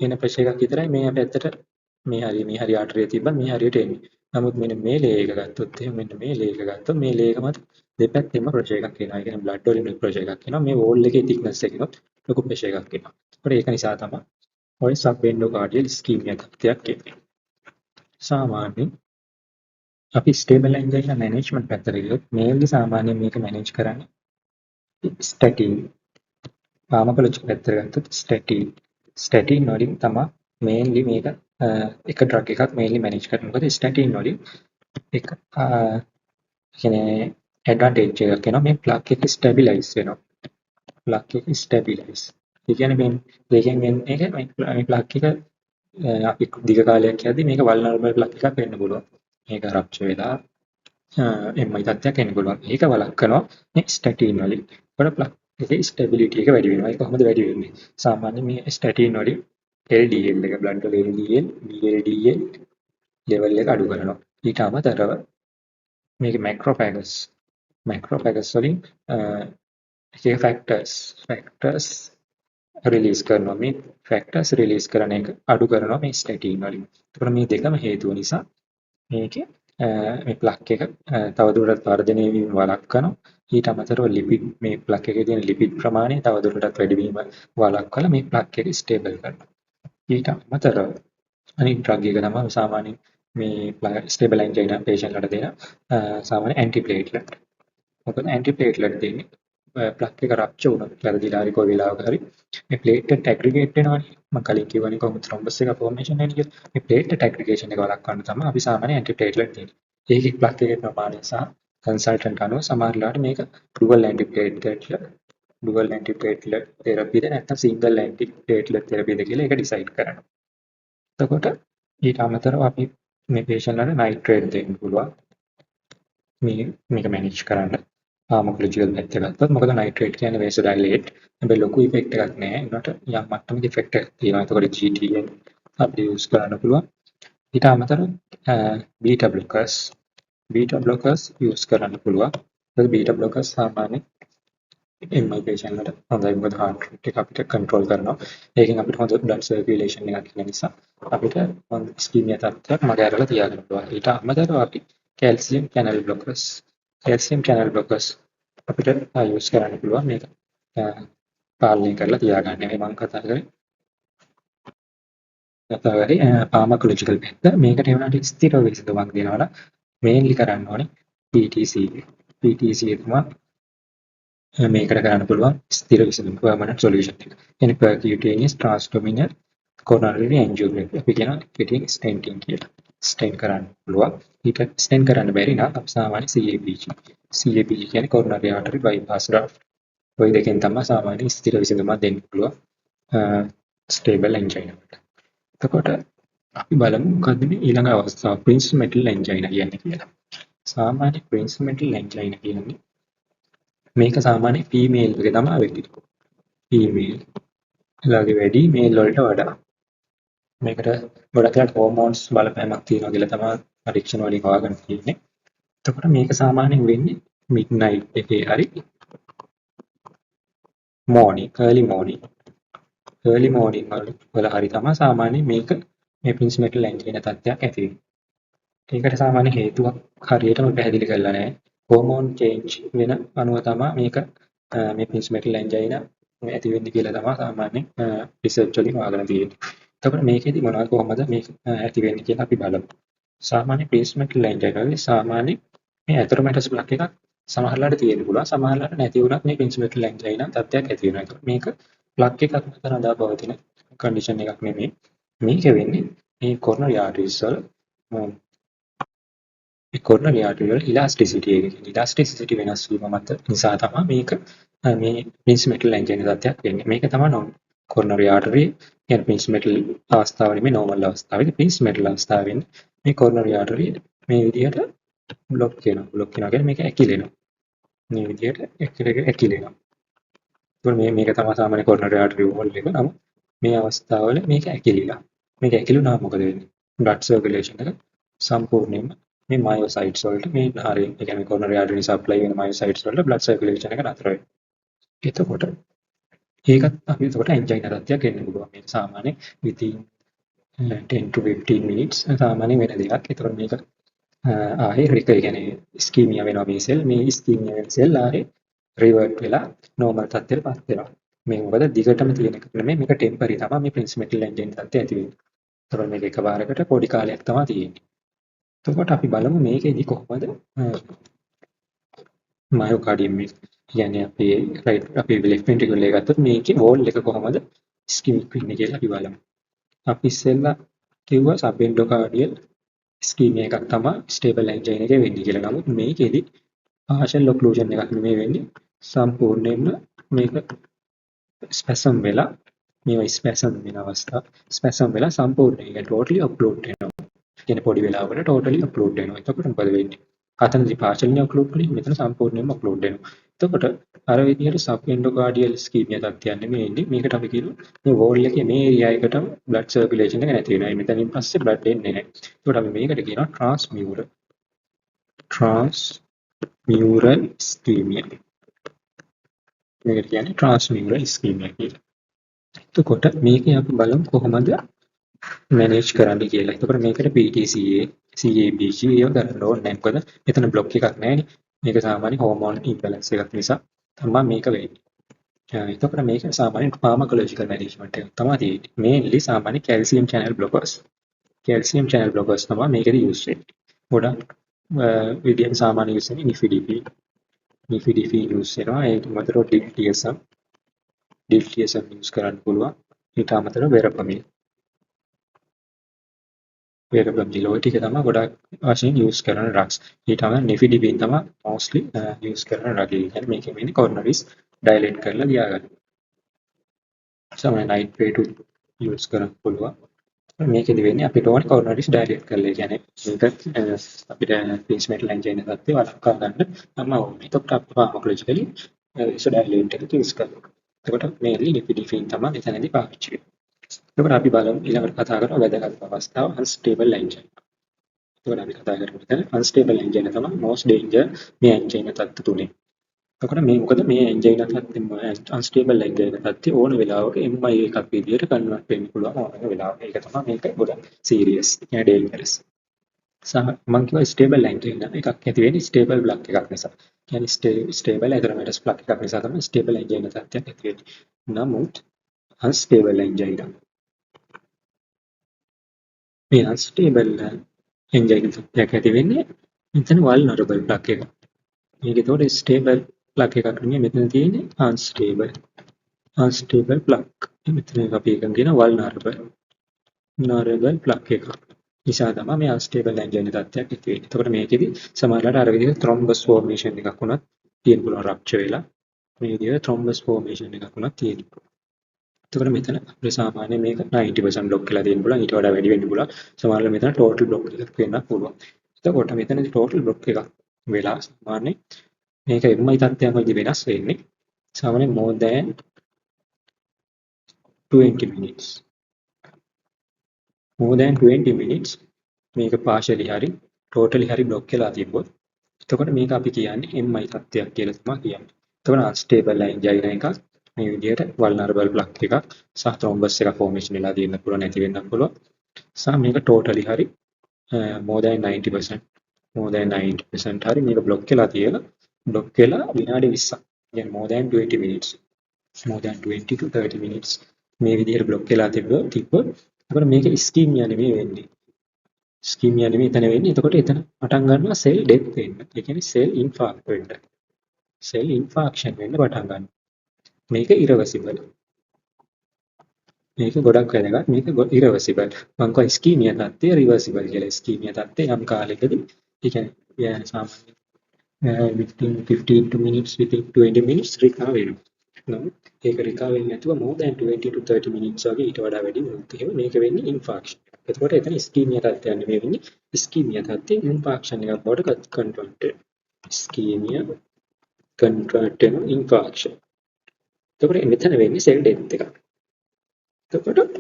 එන pressure එකක් විතරයි මේ පැත්තට මේ හරිය artery තිබ්බත් මේ හරියට එන්නේ. නමුත් මෙන්න මේ layer එක ගත්තොත් එහෙනම් මෙන්න මේ layer එක ගත්තොත් මේ layer එක මත දෙපැත්තෙම pressure එකක් එනවා. ඒ කියන්නේ blood වලින් pressure එකක් එනවා. මේ wall එකේ thickness එකනොත් ලොකු pressure එකක් එනවා. ඒක නිසා තමයි ඔය subendocardial ischemia තත්ත්වයක් එන්නේ. සාමාන්‍යයෙන් අපි ස්ටේබල් ඇන්ජයිනා මැනේජ්මන්ට් පැත්තට ගියොත් මේන්ලි සාමාන්‍යයෙන් මේක මැනේජ් කරන්නේ ස්ටැටින් ෆාමකොලොජි පැත්තට ගත්තොත් ස්ටැටින් වලින් තමයි මේන්ලි මේක එක ඩ්‍රග් එකක් මේන්ලි මැනේජ් කරන්නේ. මොකද ස්ටැටින් වලින් එක කියන්නේ ඇඩ්වාන්ටේජ් එකක් එනවා මේ ප්ලග් එක ස්ටැබිලයිස් වෙනවා. ප්ලග් එක ස්ටැබිලයිස්. ඒ කියන්නේ මේකෙන් වෙන්නේ මේ ප්ලග් එක අපි දිග කාලයක් යද්දි මේක වල්නරබල් ප්ලග් එකක් වෙන්න පුළුවන්. මේක රප්චර් වෙලා MI තත්ත්වයක් එන්න පුළුවන්. ඒක වළක්වනවා මේ ස්ටැටින් වලින්. ඒකට ප්ලග් එකේ ස්ටැබිලිටි එක වැඩි වෙනවා. ඒක කොහොමද වැඩි වෙන්නේ? සාමාන්‍යයෙන් මේ ස්ටැටින් වලින් LDL එක බ්ලඩ් වල LDL, VLDL, ලෙවල් එක අඩු කරනවා. ඊට අමතරව මේකේ මැක්‍රෝෆැගස් වලින් එක ෆැක්ටර්ස් රිලීස් කරනවා. මේ ෆැක්ටර්ස් රිලීස් කරන එක අඩු කරනවා මේ ස්ටැටින් වලින්. එතකොට මේ දෙකම හේතුව නිසා මේකේ මේ ප්ලක් එක තවදුරටත් වර්ධනය වීම වළක්වනවා. ඊට අමතරව ලිපිඩ් මේ ප්ලක් එකේ තියෙන ලිපිඩ් ප්‍රමාණය තවදුරටත් වැඩි වීම වළක්වලා මේ ප්ලක් එක ස්ටේබල් කරනවා. ඊට අමතරව අනිත් ඩ්‍රග් එක තමයි සාමාන්‍යයෙන් මේ ස්ටේබල් ඇන්ජයිනා පේෂන්ට්ලට දෙන සාමාන්‍ය ඇන්ටිප්ලේට්ලට්. මොකද ඇන්ටිප්ලේට්ලට් දෙන්නේ ප්ලක් එක රප්චර් වුණොත් වැරදිලා හරි කොයි වෙලාවක හරි මේ ප්ලේට්ලට් ඇග්‍රිගේට් වෙනවනේ. මම කලින් කිව්වනේ කොහොමද ත්‍රොම්බස් එක ෆෝමේෂන් වෙන්නේ කියලා. මේ ප්ලේට්ලට් ඇග්‍රිගේෂන් එක වළක්වන්න තමයි අපි සාමාන්‍ය ඇන්ටිප්ලේට්ලට් දෙන්නේ. ඒකේ ප්ලක් එකේ ප්‍රමාණය සහ කන්සල්ටන්ට් අනුව සමහරලාට මේක ඩුවල් ඇන්ටිප්ලේට්ලට් තෙරපිද නැත්නම් සිංගල් ඇන්ටිප්ලේට්ලට් තෙරපිද කියලා ඒක ඩිසයිඩ් කරනවා. එතකොට ඊට අමතරව අපි මේ පේෂන්ට්ලට නයිට්‍රේට් දෙන්න පුළුවන්. මේක මැනේජ් කරන්න ෆාමකොලොජිකල් පැත්ත ගත්තොත් මොකද නයිට්‍රේට් කියන්නේ වේසෝඩයිලේට් හැබැයි ලොකු ඉෆෙක්ට් එකක් නැහැ. ඒකට යම් මට්ටමක ඉෆෙක්ට් එකක් තියෙනවා. ඒතකොට GTN අපි යූස් කරන්න පුළුවන්. ඊට අමතරව බීටා බ්ලොකර්ස් යූස් කරන්න පුළුවන්. ඒත් බීටා බ්ලොකර්ස් සාමාන්‍යයෙන් MI පේෂන්ට්ලට හොඳයි. මොකද heart rate එක අපිට කන්ට්‍රෝල් කරනවා. ඒකෙන් අපිට හොඳ blood circulation එකක් තියෙන නිසා අපිට හොඳ ඉස්කීමියා තත්ත්වයක් මග ඇරලා තියාගන්න පුළුවන්. ඊට අමතරව අපි calcium channel blockers අපිට යූස් කරන්න පුළුවන්. මේක පාලනය කරලා තියාගන්න. මේ මම කතා කරේ ෆාමකොලොජිකල් පැත්ත. මේකට එවනට ස්ථිර විසඳුමක් දෙනවා නම් මේන්ලි කරන්න ඕනේ PTCA. PTCA තමයි මේකට කරන්න පුළුවන් ස්ථිර විසඳුම permanent solution එක. කියන්නේ percutaneous transdominal coronary angiography. අපි කියනවා කෙටියෙන් stenting කියලා. ස්ටෙන් කරන්න පුළුවන්. ඊට ස්ටෙන් කරන්න බැරි නම් අපි සාමාන්‍ය CABG කියන්නේ coronary artery bypass graft. ওই දෙකෙන් තමයි සාමාන්‍ය ස්ථිර විසඳුමක් දෙන්න පුළුවන් stable angina වලට. එතකොට අපි බලමු මොකද්ද මේ ඊළඟ අවස්ථාව prince metal angina කියන්නේ කියලා. සාමාන්‍ය prince metal angina කියන්නේ මේක සාමාන්‍ය ෆීමේල් එකේ තමයි වෙන්නේ. ෆීමේල් ලාගේ වැඩි මේල් වලට වඩා. මේකට ගොඩක් වෙලාවට හෝමෝන්ස් බලපෑමක් තියෙනවා කියලා තමයි පරීක්ෂණ වලින් හොයාගන්න තියෙන්නේ. එතකොට මේක සාමාන්‍යයෙන් වෙන්නේ මිඩ්නයිට් එකේ හරි early morning වල හරි තමයි සාමාන්‍යයෙන් මේක මේ prince metal angina තත්ත්වයක් ඇති වෙන්නේ. ඒකට සාමාන්‍ය හේතුවක් හරියටම පැහැදිලි කරලා නැහැ. හෝමෝන් චේන්ජ් වෙන අනුව තමයි මේක මේ prince metal angina ඇති වෙන්නේ කියලා තමයි සාමාන්‍යයෙන් රිසර්ච් වලින් හොයාගෙන තියෙන්නේ. එතකොට මේකෙදි මොනවද කොහොමද මේක ඇති වෙන්නේ කියලා අපි බලමු. සාමාන්‍ය prince metal angina වල සාමාන්‍ය මේ ඇතරොමැටස් ප්ලක් එකක් සමහරලාට තියෙන්න පුළුවන්. සමහරලාට නැති වුණත් මේ prince metal angina තත්ත්වයක් ඇති වෙනවා. ඒකට මේක ප්ලක් එකක් මත රඳා පවතින කන්ඩිෂන් එකක් නෙමෙයි. මේක වෙන්නේ මේ coronary arteries වල coronary artery වල elasticity වෙනස් වීම මත නිසා තමයි මේක මේ prince metal angina තත්ත්වයක් වෙන්නේ. මේක තමයි coronary artery කියන්නේ prince metal අවස්ථාව නෙමෙයි normal අවස්ථාවේදී prince metal අවස්ථාවෙන් මේ coronary artery මේ විදිහට බ්ලොක් වෙනවා කියන්නේ මේක ඇකිලෙනවා. මේ විදිහට ඇකිලෙනවා. මේක තමයි සාමාන්‍ය coronary artery wall එක. නමුත් මේ අවස්ථාවල මේක ඇකිලිලා. මේක ඇකිලුණාම මොකද වෙන්නේ? blood circulation එක සම්පූර්ණයෙන්ම මේ මයොසයිට්ස් වලට මේ හරිය ඒ කියන්නේ coronary artery supply වෙන මයොසයිට්ස් වලට blood circulation එක නතර වෙනවා. එතකොට ඒකත් අපි එතකොට angina තත්ත්වයක් එන්න පුළුවන්. මේක සාමාන්‍ය within 10 to 15 minutes සාමාන්‍ය වෙන දෙයක්. එතකොට මේක ආයේ රික කියන්නේ ischemia වෙනවා මේ ischemia වෙන සෙල් ආයේ revert වෙලා normal තත්ත්වයටපත් වෙනවා. මේ මොකද දිගටම තියෙන එක නෙමෙයි මේක temporary තමයි මේ prince metal angina තත්ත්වය ඇති වෙන්නේ. එතකොට මේක එකපාරකට පොඩි කාලයක් තමයි තියෙන්නේ. එතකොට අපි බලමු මේකෙදි කොහොමද මයෝකාඩියම් එක කියන්නේ අපි left ventricle එක ගත්තොත් මේකේ wall එක කොහොමද ischemic වෙන්නේ කියලා අපි බලමු. අපි ඉස්සෙල්ලා කිව්වා subendocardial ischemia එකක් තමයි stable angina එකේ වෙන්නේ කියලා. නමුත් මේකෙදි partial occlusion එකක් නෙමෙයි වෙන්නේ. සම්පූර්ණයෙන්ම මේක spasm වෙලා මේවා spasm වෙන අවස්ථා spasm වෙලා සම්පූර්ණයෙන් totally occlude වෙනවා. කියන්නේ පොඩි වෙලාවකට totally occlude වෙනවා. එතකොට මොකද වෙන්නේ? අතනදී partially occlude වලින් මෙතන සම්පූර්ණයෙන්ම occlude වෙනවා. එතකොට අර විදිහට සබ්එන්ඩෝකාඩියල් ඉස්කීමියා තත්ත්වයන් නෙමෙයි එන්නේ. මේකට අපි කියනවා මේ වෝල් එකේ මේ ඒරියා එකටම බ්ලඩ් සර්කියුලේෂන් එක නැති වෙනවා. මෙතනින් පස්සේ බ්ලඩ් එන්නේ නැහැ. එතකොට අපි මේකට කියනවා ට්‍රාන්ස්මියුරල් ඉස්කීමියා. මේකට කියන්නේ ට්‍රාන්ස්මියුරල් ඉස්කීමියා කියලා. එතකොට මේකේ අපි බලමු කොහොමද මැනේජ් කරන්න කියලා. එතකොට මේකට PTCA, CABG ඒවා කරන්න ඕනේ නැහැ. මොකද මෙතන બ્લોක් එකක් නැහැනේ. මේක සාමාන්‍ය හෝමෝන් ඉම්බැලන්ස් එකක් නිසා තමයි මේක වෙන්නේ. එතකොට මේක සාමාන්‍ය ෆාමකොලොජිකල් මැනේජ්මන්ට් එකක් තමයි තියෙන්නේ. මේන්ලි සාමාන්‍ය කැල්සියම් චැනල් බ්ලොකර්ස්. කැල්සියම් චැනල් බ්ලොකර්ස් තමයි මේකදී යූස් වෙන්නේ. ගොඩක් විදියට සාමාන්‍ය යූස් වෙන්නේ නිෆිඩිෆින් යූස් වෙනවා. ඒක මතරෝ ඩිල්ටියසම් යූස් කරන්න පුළුවන්. ඊට අමතරව වෙරපමින් ඔය ටික තමයි ගොඩක් වශයෙන් යූස් කරන ඩ්‍රග්ස්. ඊට අමතරව නිෆිඩිෆින් තමයි මොස්ට්ලි යූස් කරන ඩ්‍රග් එක. කියන්නේ මේකෙන් වෙන්නේ කොරොනරිස් ඩයිලේට් කරලා තියාගන්න. සමහර නයිට්‍රේට් යූස් කරන්න පුළුවන්. මේකෙදි වෙන්නේ අපිට ඕනේ කොරොනරිස් ඩයිලේට් කරලා. කියන්නේ මේක අපිට පේස්මේකර් ලැන්ජයින තත්ත්වය වළක්වා ගන්න තමයි ඕනේ. එතකොට අපි ෆාමකොලොජිකලි ඩයිලේට් එක යූස් කරනවා. එතකොට මේන්ලි නිෆිඩිෆින් තමයි මෙතනදී පාවිච්චි වෙන්නේ. එතකොට අපි බලමු ඊළඟට කතා කරමු වැදගත් අවස්ථාව අන්ස්ටේබල් එන්ජයින්. එතකොට අපි කතා කරමු දැන් අන්ස්ටේබල් එන්ජයින් තමයි most danger මේ එන්ජයින් තත්ත්ව තුනේ. එතකොට මේ මොකද මේ එන්ජයින් තත්ත්වෙ අන්ස්ටේබල් එන්ජයින් තත්ත්වය ඕන වෙලාවක MI එකක් විදියට කන්වර්ට් වෙන්න පුළුවන් ඕන වෙලාවක. ඒක තමයි මේක ගොඩක් සීරියස්. කියන්නේ ඩේන්ජරස්. මම කිව්වා ස්ටේබල් එන්ජයින් එකක් ඇති වෙන්නේ ස්ටේබල් බ්ලොක් එකක් නිසා. කියන්නේ ස්ටේබල් ඇතරමැටස් බ්ලොක් එකක් නිසා තමයි ස්ටේබල් එන්ජයින් තත්ත්වයක් ඇති වෙන්නේ. නමුත් අන්ස්ටේබල් එන්ජයින් මේ අන්ස්ටේබල් එන්ජයින් තත්ත්වයක් ඇති වෙන්නේ මෙතන වල්නරබල් බ්ලොක් එක. මේක ඒතකොට ස්ටේබල් බ්ලොක් එකක් නෙමෙයි මෙතන තියෙන්නේ අන්ස්ටේබල් බ්ලොක්. මෙතන අපි එකක් කියන වල්නරබල් බ්ලොක් එකක්. නිසා තමයි මේ අන්ස්ටේබල් එන්ජයින් තත්ත්වයක් ඇති වෙන්නේ. එතකොට මේකෙදි සමහරවිට අර විදිහට ත්‍රොම්බස් ෆෝමේෂන් එකක් වුණත් තියෙන්න පුළුවන් රප්චර් වෙලා. මේ විදිහට ත්‍රොම්බස් ෆෝමේෂන් එකක් වුණත් තියෙන්න පුළුවන්. එතකොට මෙතන අපේ සාමාන්‍ය මේක 90% බ්ලොක් වෙලා තියෙන්න පුළුවන්. ඊට වඩා වැඩි වෙන්න පුළුවන්. සමහරවිට මෙතන ටෝටල් බ්ලොක් එකක් වෙන්නත් පුළුවන්. එතකොට මෙතනදී ටෝටල් බ්ලොක් එකක් වෙලා සාමාන්‍ය මේක MI තත්ත්වයන් වලදී වෙනස් වෙන්නේ සාමාන්‍ය more than 20 minutes. more than 20 minutes මේක partially හරි totally හරි බ්ලොක් වෙලා තිබ්බොත් එතකොට මේක අපි කියන්නේ MI තත්ත්වයක් කියලා තමයි කියන්නේ. එතකොට unstable එන්ජයින් එකක් මේ විදිහට vulnerable block එකක් සහ thrombus එකක් formation වෙලා තියෙන්න පුළුවන් නැති වෙන්න පුළුවන්. සහ මේක totally හරි more than 90% හරි මේක බ්ලොක් වෙලා විනාඩි 20ක්. කියන්නේ more than 20 minutes. more than 20 to 30 minutes මේ විදිහට බ්ලොක් වෙලා තිබ්බොත් එතකොට මේක ඉස්කීමියා නෙමෙයි වෙන්නේ. ඉස්කීමියා නෙමෙයි එතන වෙන්නේ. එතකොට එතන පටන් ගන්නවා සෙල් ඩෙත් වෙන්න. ඒ කියන්නේ සෙල් ඉන්ෆාක්ට් වෙන්න. සෙල් ඉන්ෆාක්ෂන් වෙන්න පටන් ගන්නවා. මේක ඉරවර්සිබල්. මේක ගොඩක් වැදගත්. මේක ඉරවර්සිබල්. මම කිව්වා ඉස්කීමියා තත්ත්වය රිවර්සිබල් කියලා. ඉස්කීමියා තත්ත්වය යම් කාලයකදී ඒ කියන්නේ සාමාන්‍ය within 15 to minutes within 20 minutes recover වෙනවා. නමුත් ඒක recover වෙන්නේ නැතුව more than 20 to 30 minutes වගේ ඊට වඩා වැඩි වුණොත් එහෙම මේක වෙන්නේ infarction. එතකොට එතන ischemia තත්ත්වයක් නෙමෙයි වෙන්නේ ischemia තත්ත්වයෙන් infarction එකක් බවට convert වෙනවා. ischemia convert වෙන infarction. එතකොට මෙතන වෙන්නේ cell death එකක්. එතකොට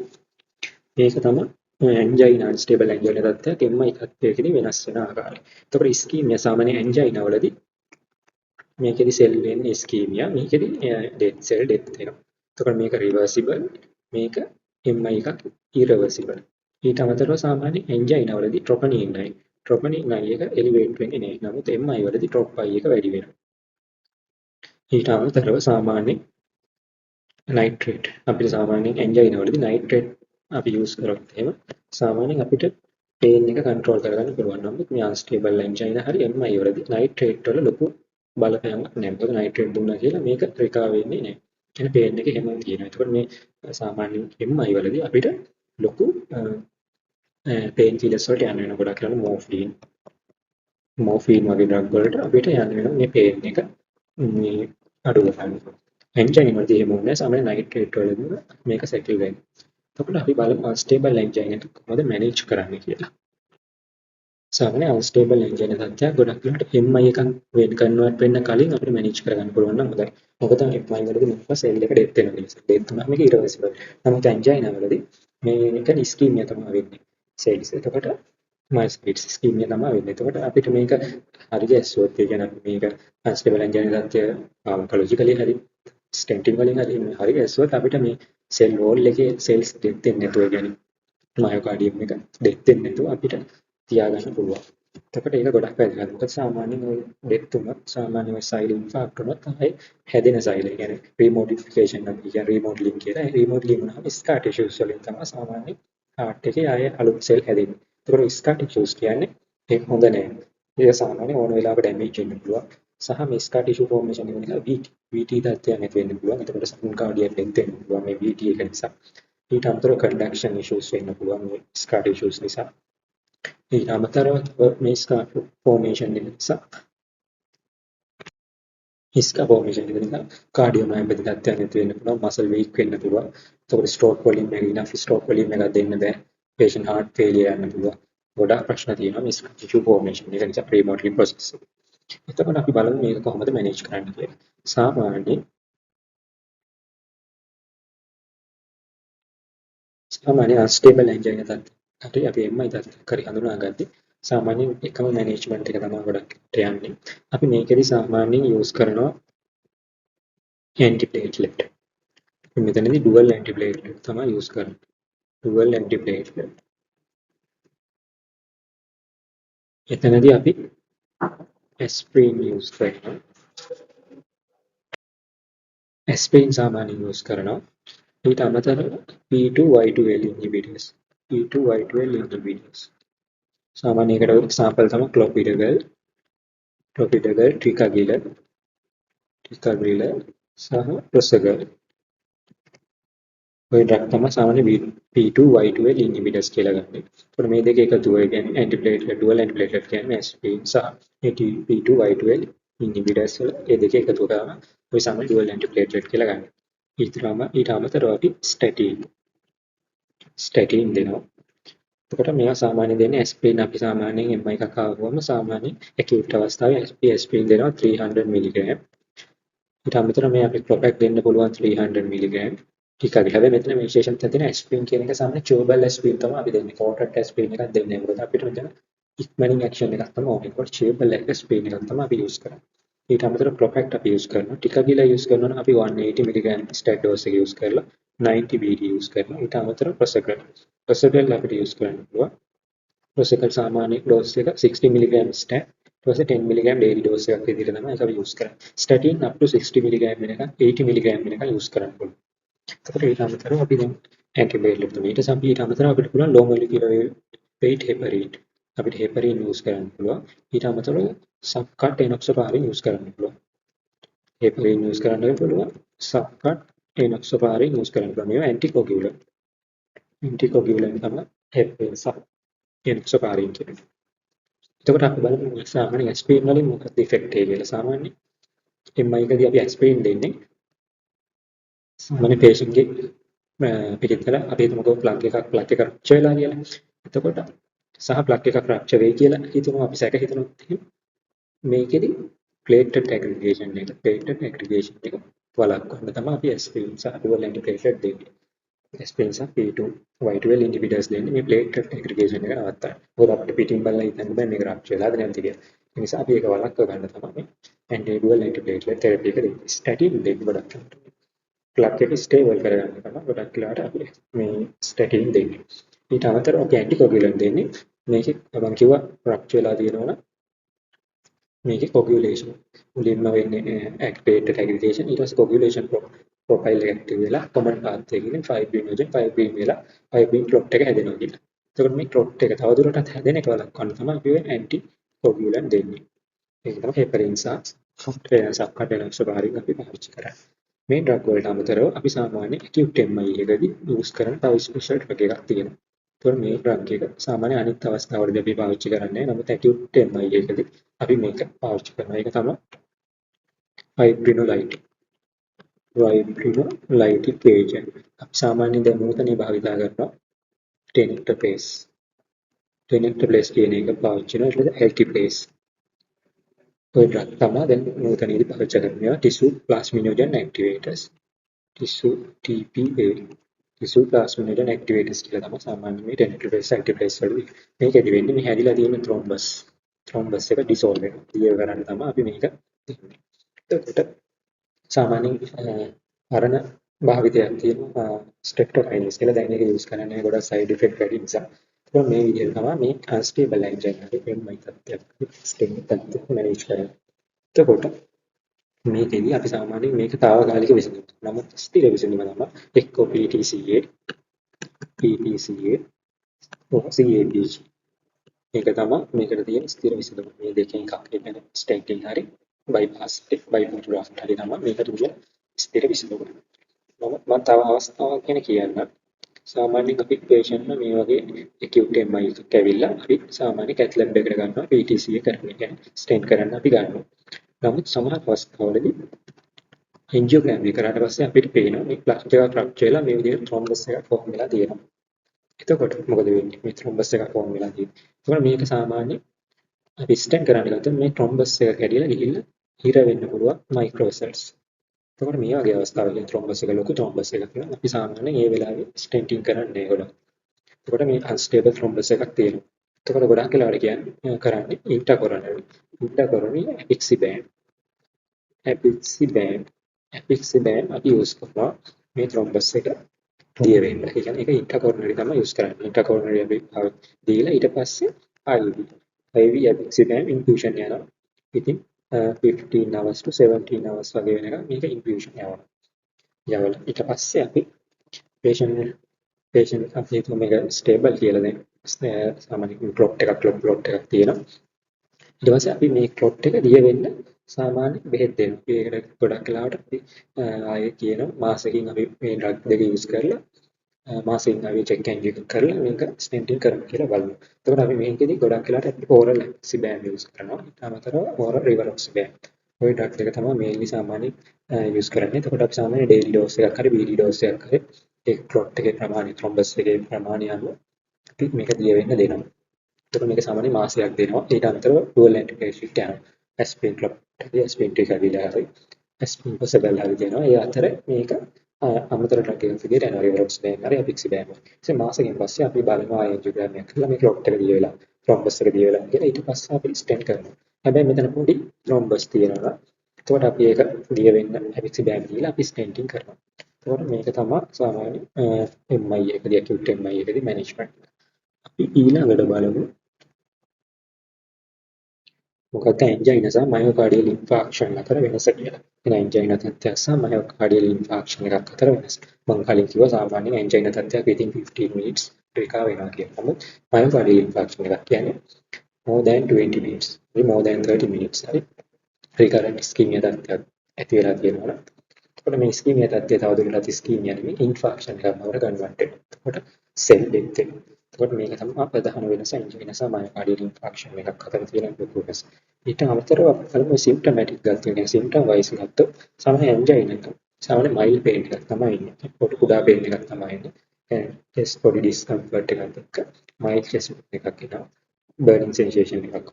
මේක තමයි ඇන්ජයිනා අන්ස්ටේබල් ඇන්ජයිනා තත්ත්වයක් MI තත්ත්වයකදී වෙනස් වෙන ආකාරය. එතකොට ඉස්කීමියා සාමාන්‍ය ඇන්ජයිනා වලදී මේකෙදි සෙල් වෙන්නේ ඉස්කීමියා මේකෙදි ඩෙඩ් සෙල් ඩෙත් වෙනවා. එතකොට මේක රිවර්සිබල් මේක MI එකක් ඉරිවර්සිබල්. ඊට අමතරව සාමාන්‍ය ඇන්ජයිනා වලදී ට්‍රොපොනින් 9 එක එලිවේට් වෙන්නේ නැහැ. නමුත් MI වලදී ට්‍රොප් I එක වැඩි වෙනවා. ඊට අමතරව සාමාන්‍ය නයිට්‍රේට් අපිට සාමාන්‍යයෙන් ඇන්ජයිනා වලදී නයිට්‍රේට් අපි යූස් කරොත් එහෙම සාමාන්‍යයෙන් අපිට පේන් එක කන්ට්‍රෝල් කරගන්න පුළුවන්. නමුත් මේ අන්ස්ටේබල් එන්ජයිනා හරි MI වලදී නයිට්‍රේට් වල ලොකු බලපෑමක් නැහැ. මොකද නයිට්‍රේට් දුන්නා කියලා මේක රිකවර් වෙන්නේ නැහැ. කියන්නේ පේන් එක හැමෝම තියෙනවා. ඒකෝට මේ සාමාන්‍ය MI වලදී අපිට ලොකු පේන් කිලර්ස් වලට යන්න වෙන ගොඩක් කරන මෝෆින් වගේ ඩ්‍රග් වලට අපිට යන්න වෙන මේ පේන් එක මේ අඩු කරගන්න. එන්ජයින් වලදී එහෙම නැහැ. සාමාන්‍ය නයිට්‍රේට් වලදී මේක සෙටල් වෙනවා. එතකොට අපි බලමු අන්ස්ටේබල් එන්ජයින් එක කොහොමද මැනේජ් කරන්නේ කියලා. සාමාන්‍ය අන්ස්ටේබල් එන්ජින් තත්ත්වයක් ගොඩක් වෙලාවට MI එකක් වෙන් කන්වර්ට් වෙන්න කලින් අපිට මැනේජ් කරගන්න පුළුවන් නම් හොඳයි. මොකද MI වලදී මොකක්ද සෙල් එක ඩෙත් වෙන නිසා. ඩෙත් වුණාම මේක ඉරිවර්සිබල්. නමුත් ඇන්ජයිනා වලදී මේක ඉස්කීමියා තමයි වෙන්නේ. සෙල්ස්. එතකොට මයිස්පීඩ් ඉස්කීමියා තමයි වෙන්නේ. එතකොට අපිට මේක හරියට ඇස්සුවොත් ඒ කියන්නේ අපි මේක අන්ස්ටේබල් එන්ජින් තත්ත්වය ෆාමකොලොජිකලි හරි ස්ටෙන්ටින් වලින් හරි ඇස්සුවොත් අපිට මේ සෙල් වෝල් එකේ සෙල්ස් ඩෙත් වෙන්නේ නැතුව කියන්නේ මයෝකාඩියම් එක ඩෙත් වෙන්නේ නැතුව අපිට තියාගන්න පුළුවන්. එතකොට ඒක ගොඩක් වැදගත්. මොකද සාමාන්‍යයෙන් ඔය ඩෙත් තුනක් සාමාන්‍ය ඔය සයිල් ඉන්ෆාක්ට් වුණොත් තමයි හැදෙන සයිල්. ඒ කියන්නේ රීමෝඩිෆිකේෂන් නම් කියන්නේ රීමෝඩලින් කියලා. ඒ රීමෝඩලින් වුණාම ස්කාර් ටිෂුස් වලින් තමයි සාමාන්‍ය හાર્ට් එකේ ආයේ අලුත් සෙල් හැදෙන්නේ. ඒතකොට ස්කාර් ටිෂුස් කියන්නේ ඒක හොඳ නෑ. ඒක සාමාන්‍ය ඕන වෙලාවක ඩැමේජ් වෙන්න පුළුවන්. සහ මේ ස්කාර් ටිෂු ෆෝමේෂන් එක නිසා VT තත්ත්වයක් නැති වෙන්න පුළුවන්. එතකොට සම්පූර්ණ කාඩියක් ඩෙත් වෙන්න පුළුවන් මේ VT එක නිසා. ඊට අමතරව කන්ඩක්ෂන් ඉෂුස් වෙන්න පුළුවන් මේ ස්කාර් ටිෂුස් නිසා. ඊට අමතරව මේ ස්කාර් ෆෝමේෂන් එක නිසා ස්කාර් ෆෝමේෂන් එක නිසා කාඩියෝමයොපැති තත්ත්වයක් නැති වෙන්න පුළුවන්. මසල් වීක් වෙන්න පුළුවන්. එතකොට ස්ට්‍රෝක් වලින් ඉනෆ් ස්ට්‍රෝක් වලින් එකක් දෙන්න බෑ. patient heart failure යන්න පුළුවන්. ගොඩාක් ප්‍රශ්න තියෙනවා මේ ස්කාර් ටිෂු ෆෝමේෂන් එක නිසා ප්‍රීමෝඩලින් ප්‍රොසෙස් එක. එතකොට අපි බලමු මේක කොහොමද මැනේජ් කරන්න කියලා. සාමාන්‍ය අන්ස්ටේබල් එන්ජින් එකක් හරි අපි MI තත්ත්වයක් හරි හඳුනාගත්තේ සාමාන්‍යයෙන් එකම මැනේජ්මන්ට් එක තමයි ගොඩක් යන්නේ. අපි මේකෙදි සාමාන්‍යයෙන් යූස් කරනවා ඇන්ටිප්ලේට්ලට්. මෙතනදී ඩුවල් ඇන්ටිප්ලේට්ලට් තමයි යූස් කරන්නේ. ඩුවල් ඇන්ටිප්ලේට්ලට්. එතනදී අපි ඇස්ප්‍රින් යූස් කරනවා. ඇස්ප්‍රින් සාමාන්‍යයෙන් යූස් කරනවා. ඊට අමතරව P2Y12 inhibitors. P2Y12 inhibitors. සාමාන්‍ය එකට එක්සැම්පල් තමයි ක්ලොපිඩගල්, ට්‍රිකාගිල සහ ප්‍රොසගල්. ඔය ඩ්‍රග් තමයි සාමාන්‍ය P2Y12 inhibitors කියලා ගන්න. ඒකට මේ දෙක එකතු වෙයි කියන්නේ ඇන්ටිප්ලේට්ලට් ඩුවල් ඇන්ටිප්ලේට්ලට් කියන්නේ ඇස්ප්‍රින් සහ P2Y12 inhibitors වල ඒ දෙක එකතු කරාම ඔය සාමාන්‍ය ඩුවල් ඇන්ටිප්ලේට්ලට් කියලා ගන්න. ඊට අමතරව අපි ස්ටැටින් දෙනවා. එතකොට මේවා සාමාන්‍ය දෙන්නේ ඇස්ප්‍රින් අපි සාමාන්‍යයෙන් MI එකක් ආවම සාමාන්‍ය ඇකියුට් අවස්ථාවේ ඇස්ප්‍රින් දෙනවා 300 mg. ඊට අමතරව මේ අපි ප්‍රොපැක් දෙන්න පුළුවන් 300 mg. ටිකක් හැබැයි මෙතන මේ විශේෂත්වය තියෙන ඇස්ප්‍රින් කියන එක සාමාන්‍ය චුවබල් ඇස්ප්‍රින් තමයි අපි දෙන්නේ. කෝටඩ් ඇස්ප්‍රින් එකක් දෙන්නේ නැහැ. මොකද අපිට මෙතන ඉක්මනින් ඇක්ෂන් එකක් තමයි ඕනේ. ඒකට චුවබල් ඇස්ප්‍රින් එකක් තමයි අපි යූස් කරන්නේ. ඊට අමතරව ප්‍රොපැක්ට් අපි යූස් කරනවා. ටිකගිලා යූස් කරනවා නම් අපි 180 mg ස්ටැට් ඩෝස් එක යූස් කරලා 90 BD යූස් කරනවා. ඊට අමතරව ප්‍රොසගල් අපිට යූස් කරන්න පුළුවන්. ප්‍රොසගල් සාමාන්‍ය ඩෝස් එක 60 mg ස්ටැට් ඊට පස්සේ 10 mg ඩේලි ඩෝස් එකක් විදිහට තමයි ඒක අපි යූස් කරන්නේ. ස්ටැටින් up to 60 mg වෙනකන් 80 mg වෙනකන් යූස් කරන්න පුළුවන්. එතකොට ඊට අමතරව අපි දැන් ඇන්ටිබයොටික් තුන ඊට සම්පී ඊට අමතරව අපිට පුළුවන් ලෝ මොලිකියුලර් වෙයිට් හෙපරින් අපිට හෙපරින් යූස් කරන්න පුළුවන්. ඊට අමතරව සබ්කට් එනොක්සපාරින් යූස් කරන්න පුළුවන්. හෙපරින් යූස් කරන්න පුළුවන්. සබ්කට් එනොක්සපාරින් යූස් කරන්න පුළුවන්. මේවා ඇන්ටිකොගියුලර් තමයි හෙපරින් සබ් එනොක්සපාරින් කියන්නේ. එතකොට අපි බලමු සාමාන්‍ය ඇස්පිරින් වලින් මොකක්ද ඉෆෙක්ට් එක කියලා. සාමාන්‍ය MI එකදී අපි ඇස්පිරින් දෙන්නේ සාමාන්‍ය පේෂන්ට්ගේ පිටින්තර අපි හිතමුකෝ ප්ලග් එක රප්චර් වෙලා කියලා. එතකොට සහ ප්ලග් එක රප්චර් වෙයි කියලා හිතමු අපි සැක හිතනොත් මේකෙදි ප්ලේට්ලට් ඇග්‍රිගේෂන් එක වළක්වන්න තමයි අපි ඇස්පිරින් සහ ඩුවල් ඇන්ටිප්ලේට්ලට් දෙන්නේ. ඇස්පිරින් සහ P2Y12 ඉන්හිබිටර්ස් දෙන්නේ මේ ප්ලේට්ලට් ඇග්‍රිගේෂන් එක නවත්තන්න. මොකද අපිට පිටින් බලලා හිතන්න බෑ මේක රප්චර් වෙලාද නැද්ද කියලා. ඒ නිසා අපි ඒක වළක්ව ගන්න තමයි ඩුවල් ඇන්ටිප්ලේට්ලට් තෙරපි එක දෙන්නේ. ස්ටැටින් දෙන්නේ ගොඩක් ප්ලග් එක ස්ටේබල් කරගන්න තමයි ගොඩක් වෙලාවට අපි මේ ස්ටැටින් දෙන්නේ. ඊට අමතරව අපි ඇන්ටිකොගියුලන්ට් දෙන්නේ. මේකේ මම කිව්වා රප්චර් වෙලා තියෙනවා නම් මේකේ කොගියුලේෂන් මුලින්ම වෙන්නේ ඇක්ටිවේටඩ් ඇග්‍රිගේෂන් ඊට පස්සේ කොගියුලේෂන් ප්‍රොෆයිල් එක ඇක්ටිව් වෙලා කොමන් පාත් එකකින් ෆයිබ්‍රිනෝජන් ෆයිබ්‍රින් වෙලා ෆයිබ්‍රින් ක්ලොට් එක හැදෙනවා කියලා. එතකොට මේ ක්ලොට් එක තවදුරටත් හැදෙන එක වළක්වන්න තමයි අපි ඇන්ටිකොගියුලන්ට් දෙන්නේ. ඒක තමයි හෙපරින් සහ සොෆ්ට්වෙයාර් සබ්කට් ස්වභාවයෙන් අපි පාවිච්චි කරන්නේ. මේ ඩ්‍රග් වලට අමතරව අපි සාමාන්‍ය ඇකියුට් MI එකදී යූස් කරන තව ස්පෙෂල් ඩ්‍රග් එකක් තියෙනවා. ඒතකොට මේ ඩ්‍රග් එක සාමාන්‍ය අනිත් අවස්ථාවලදී අපි පාවිච්චි කරන්නේ නැහැ. නමුත් ඇකියුට් MI එකදී අපි මේක පාවිච්චි කරනවා. ඒක තමයි ෆයිබ්‍රිනොලයිටික් ඒජන්ට්. අපි සාමාන්‍යයෙන් දැන් නූතනයේ භාවිතා කරනවා ටෙනිටපේස්. denectobase කියන එක පාවිච්චි කරනවා ඊට altiplase ඔය ඩ්‍රග් තමයි දැන් නූතනයේදී පාවිච්චි කරන්නේ tissue plasminogen activators tissue TPA tissue plasminogen activators කියලා තමයි සාමාන්‍ය මේ denectobase altiplase වල මේකෙදි වෙන්නේ මේ හැදිලා තියෙන thrombus එක dissolve වෙනවා. ඊය කරන්න තමයි අපි මේක දෙන්නේ. එතකොට සාමාන්‍යයෙන් අරණ භාවිතයක් තියෙනවා ස්ට්‍රෙප්ටෝකයිනස් කියලා දැන් ඒක යූස් කරන්නේ ගොඩක් සයිඩ් ඉෆෙක්ට් වැඩි නිසා. ඒක මේ විදිහට තමයි මේ අන්ස්ටේබල් එන්ජයිම් එකේ මේ තත්ත්වයක් ස්ටේබල් තත්ත්වයක් මැනේජ් කරන්නේ. එතකොට මේකෙදි අපි සාමාන්‍යයෙන් මේක తాවකාලික විසඳුමක්. නමුත් ස්ථිර විසඳුම තමයි එක්කෝ PTCA CAPG මේක තමයි මේකට තියෙන ස්ථිර විසඳුම. මේ දෙකෙන් එකක්. ඒ කියන්නේ ස්ටෙන්ටින් හරි bypass graft හරි තමයි මේකට තියෙන ස්ථිර විසඳුම. මම තව අවස්ථාවක් ගැන කියන්න. සාමාන්‍යයෙන් අපි patient මේ වගේ acute MI එකක් ඇවිල්ලා අපි සාමාන්‍ය cath lab එකකට ගන්නවා PTCA කරන්න. කියන්නේ stent කරන්න අපි ගන්නවා. නමුත් සමහර අවස්ථාවලදී angiogram එක කරාට පස්සේ අපිට පේනවා මේ ප්ලාස්ටික් එක ෆ්‍රැක්චර් වෙලා මේ විදිහට thrombus එකක් form වෙලා තියෙනවා. එතකොට මොකද වෙන්නේ? මේ thrombus එකක් form වෙලා තියෙනවා. එතකොට මේක සාමාන්‍ය අපි stent කරන්න ගත්තොත් මේ thrombus එක කැඩිලා ගිහිල්ලා හිර වෙන්න පුළුවන් microvessels. එතකොට මේ වගේ අවස්ථාවලදී thrombus එක ලොකු thrombus එකක් වෙනවා. අපි සාමාන්‍යයෙන් මේ වෙලාවේ stenting කරන්නේ ගොඩක්. එතකොට මේ unstable thrombus එකක් තියෙනවා. එතකොට ගොඩක් වෙලාවට කියන්නේ කරන්නේ intercoronary apixaban අපි යූස් කරනවා මේ thrombus එක දිය වෙන්න. ඒ කියන්නේ ඒක intercoronary තමයි යූස් කරන්නේ. intercoronary අපි දීලා ඊට පස්සේ IV apixaban infusion යනවා. ඉතින් 15 hours to 17 hours වගේ වෙනකම් මේක infusion යවනවා. යවලා ඊට පස්සේ අපි patient අපි හිතමු මේක stable කියලා දැන් සාමාන්‍ය clot එකක් තියෙනවා. ඊට පස්සේ අපි මේ clot එක දිය වෙන්න සාමාන්‍ය බෙහෙත් දෙනවා. ඒකට ගොඩක් වෙලාවට අපි ආයේ කියන මාසෙකින් අපි මේ ඩ්‍රග් දෙක යූස් කරලා මාසෙකින් අපි චෙක් එන්ජින් කරලා මේක ස්ටෙන්ටින් කරමු කියලා බලමු. එතකොට අපි මේකෙදි ගොඩක් වෙලාවට අපි oral apixaban යූස් කරනවා. ඊට අමතරව oral rivaroxaban. ওই ඩ්‍රග් දෙක තමයි මේන්ලි සාමාන්‍යයෙන් යූස් කරන්නේ. එතකොට අපි සාමාන්‍ය ඩේලි ඩෝස් එකක් හරි BD ඩෝස් එකක් හරි ඒ clot එකේ ප්‍රමාණය thrombus එකේ ප්‍රමාණය අනුව අපි මේක දිය වෙන්න දෙනවා. එතකොට මේක සාමාන්‍ය මාසයක් දෙනවා. ඊට අමතරව dual antibiotic යනවා. aspirin clot එකේ aspirin ටික ඇවිල්ලා හරි aspirin possible හරි දෙනවා. ඒ අතර මේක අමතර ඩ්‍රග් එකක් විදිහට යනවා rivaroxaban හරි apixaban. ඉතින් මාසෙකින් පස්සේ අපි බලනවා angiogram එකක් කරලා මේ clot එක දිය වෙලා thrombus එක දිය වෙලා කියලා ඊට පස්සේ අපි stent කරනවා. හැබැයි මෙතන පොඩි thrombus තියෙනවා. එතකොට අපි ඒක දිය වෙන්න apixaban දීලා අපි stenting කරනවා. එතකොට මේක තමයි සාමාන්‍ය MI එකදී acute MI එකදී management. අපි ඊළඟට බලමු මොකක්ද angina සහ myocardial infarction අතර වෙනස කියලා. එන angina තත්ත්වයක් සහ myocardial infarction එකක් අතර වෙනස. මම කලින් කිව්වා සාමාන්‍යයෙන් angina තත්ත්වයක් within 15 minutes recover වෙනවා කියලා. නමුත් myocardial infarction එකක් කියන්නේ more than 20 minutes, more than 30 minutes හරි recurrent ischemia තත්ත්වයක් ඇති වෙලා තියෙනවා. එතකොට මේ ischemia තත්ත්වය තවදුරටත් ischemia නෙමෙයි infarction එකක් බවට convert වෙනවා. එතකොට cell death වෙනවා. එතකොට මේක තමයි ප්‍රධාන වෙනස angina සහ myocardial infarction එකක් අතර තියෙන ලොකු වෙනස. ඊට අමතරව අපි බලමු symptomatic ගත්තොත් symptom wise ගත්තොත් සාමාන්‍ය angina එක සාමාන්‍ය mild pain එකක් තමයි ඉන්නේ. පොඩි කුඩා pain එකක් තමයි ඉන්නේ. chest body discomfort එකක් එක්ක mild chest එකක් එනවා. burning sensation එකක්.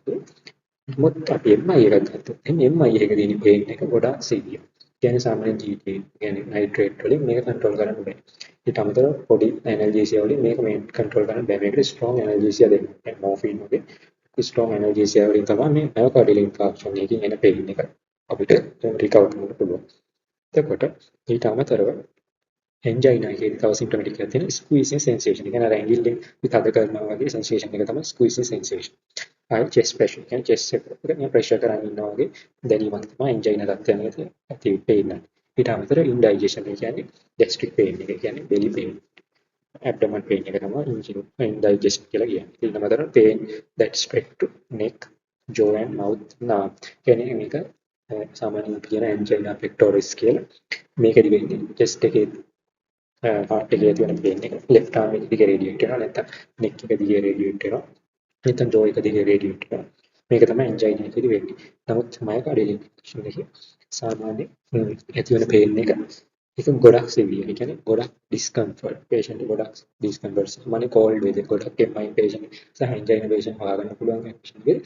නමුත් අපි MI එකක් ගත්තොත් MI එකකදී pain එක ගොඩාක් severe. කියන්නේ සාමාන්‍ය GT කියන්නේ nitrate වලින් මේක control කරන්න බෑ. ඊට අමතරව පොඩි analgesia වලින් මේක control කරන්න බෑ. මේකට strong analgesia දෙන්න. morphine වගේ strong analgesia වලින් තමයි මේ myocardial infarction එකකින් එන pain එක අපිට recover කරන්න පුළුවන්. එතකොට ඊට අමතරව angina එකේදී තව symptomatic එකක් තියෙනවා squeezing sensation. කියන්නේ අර ඇඟිල්ලෙන් විතද කරනවා වගේ sensation එක තමයි squeezing sensation. ආයි chest pressure කියන්නේ chest එක pressure කරන් ඉන්නවා වගේ දැනීමක් තමයි angina තත්ත්වයක ඇති වෙන්නේ. ඊට අමතරව indigestion කියන්නේ gastric pain එක කියන්නේ belly pain. abdomen pain එක තමයි indigestion කියලා කියන්නේ. ඊට අමතරව pain that spread to neck, jaw and mouth now. කියන්නේ මේක සාමාන්‍යයෙන් කියන angina pectoris කියලා. මේකෙදි වෙන්නේ chest එකේ heart එකේ තියෙන pain එක left arm එක දිගේ radiate වෙනවා නැත්නම් neck එක දිගේ radiate වෙනවා. නැත්නම් jaw එක දිගේ radiate වෙනවා. මේක තමයි angina එකේදී වෙන්නේ. නමුත් myocardial infarction එකේ සාමාන්‍ය ඇති වෙන pain එක ඒක ගොඩක් සිවියර්. ඒ කියන්නේ ගොඩක් ඩිස්කම්ෆර්ට්. patient ගොඩක් ඩිස්කම්ෆර්ට්. සාමාන්‍ය cold weather ගොඩක් එමයි patient සහ angina patient හොයාගන්න පුළුවන් patient ගේ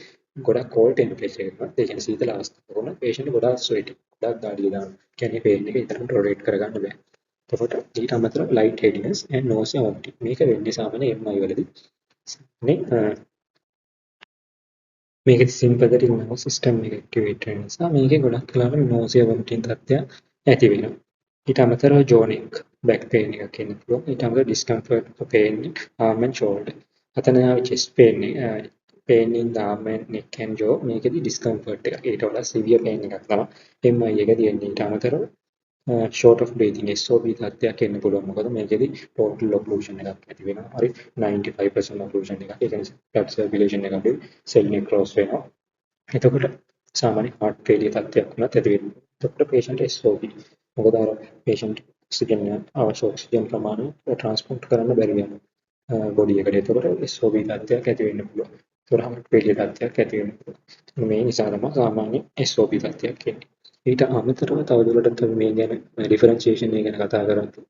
ගොඩක් cold temperature එකක්. ඒ කියන්නේ සීතල අවස්ථාවක වුණ patient ගොඩක් sweaty. ගොඩක් දාඩිය දානවා. කියන්නේ pain එක ඊතරම් tolerate කරගන්න බෑ. එතකොට ඊට අමතරව light headedness and nausea vomiting. මේක වෙන්නේ සාමාන්‍ය MI වලදී. නේ මේකේ sympathetic nervous system එක activate වෙන නිසා මේකේ ගොඩක් වෙලාවට nausea vomiting තත්ත්වයක් ඇති වෙනවා. ඊට අමතරව jaw neck back pain එකක් එන්න පුළුවන්. ඊට අමතරව discomfort pain arm and shoulder. අතන chest pain එක pain in the arm and neck and jaw මේකෙදි discomfort එක. ඊට වඩා severe pain එකක් තමයි MI එකදී එන්නේ. ඊට අමතරව short of breathing SOB තත්ත්වයක් එන්න පුළුවන්. මොකද මේකෙදි total occlusion එකක් ඇති වෙනවා. හරි 95% occlusion එකක්. ඒ කියන්නේ blood circulation එක අපේ cell necrose වෙනවා. එතකොට සාමාන්‍ය heart failure තත්ත්වයක් වුණත් ඇති වෙනවා. එතකොට patient SOB. මොකද අර patient oxygen අවශ්‍ය oxygen ප්‍රමාණය transport කරන්න බැරි වෙනවා. බොඩි එකට. එතකොට SOB තත්ත්වයක් ඇති වෙන්න පුළුවන්. ඒතකොට heart failure තත්ත්වයක් ඇති වෙන්න පුළුවන්. මේ නිසා තමයි සාමාන්‍ය SOB තත්ත්වයක් එන්නේ. ඊට අමතරව තවදුරටත් මේ ගැන ඩිෆරන්ෂියේෂන් එක ගැන කතා කරමු.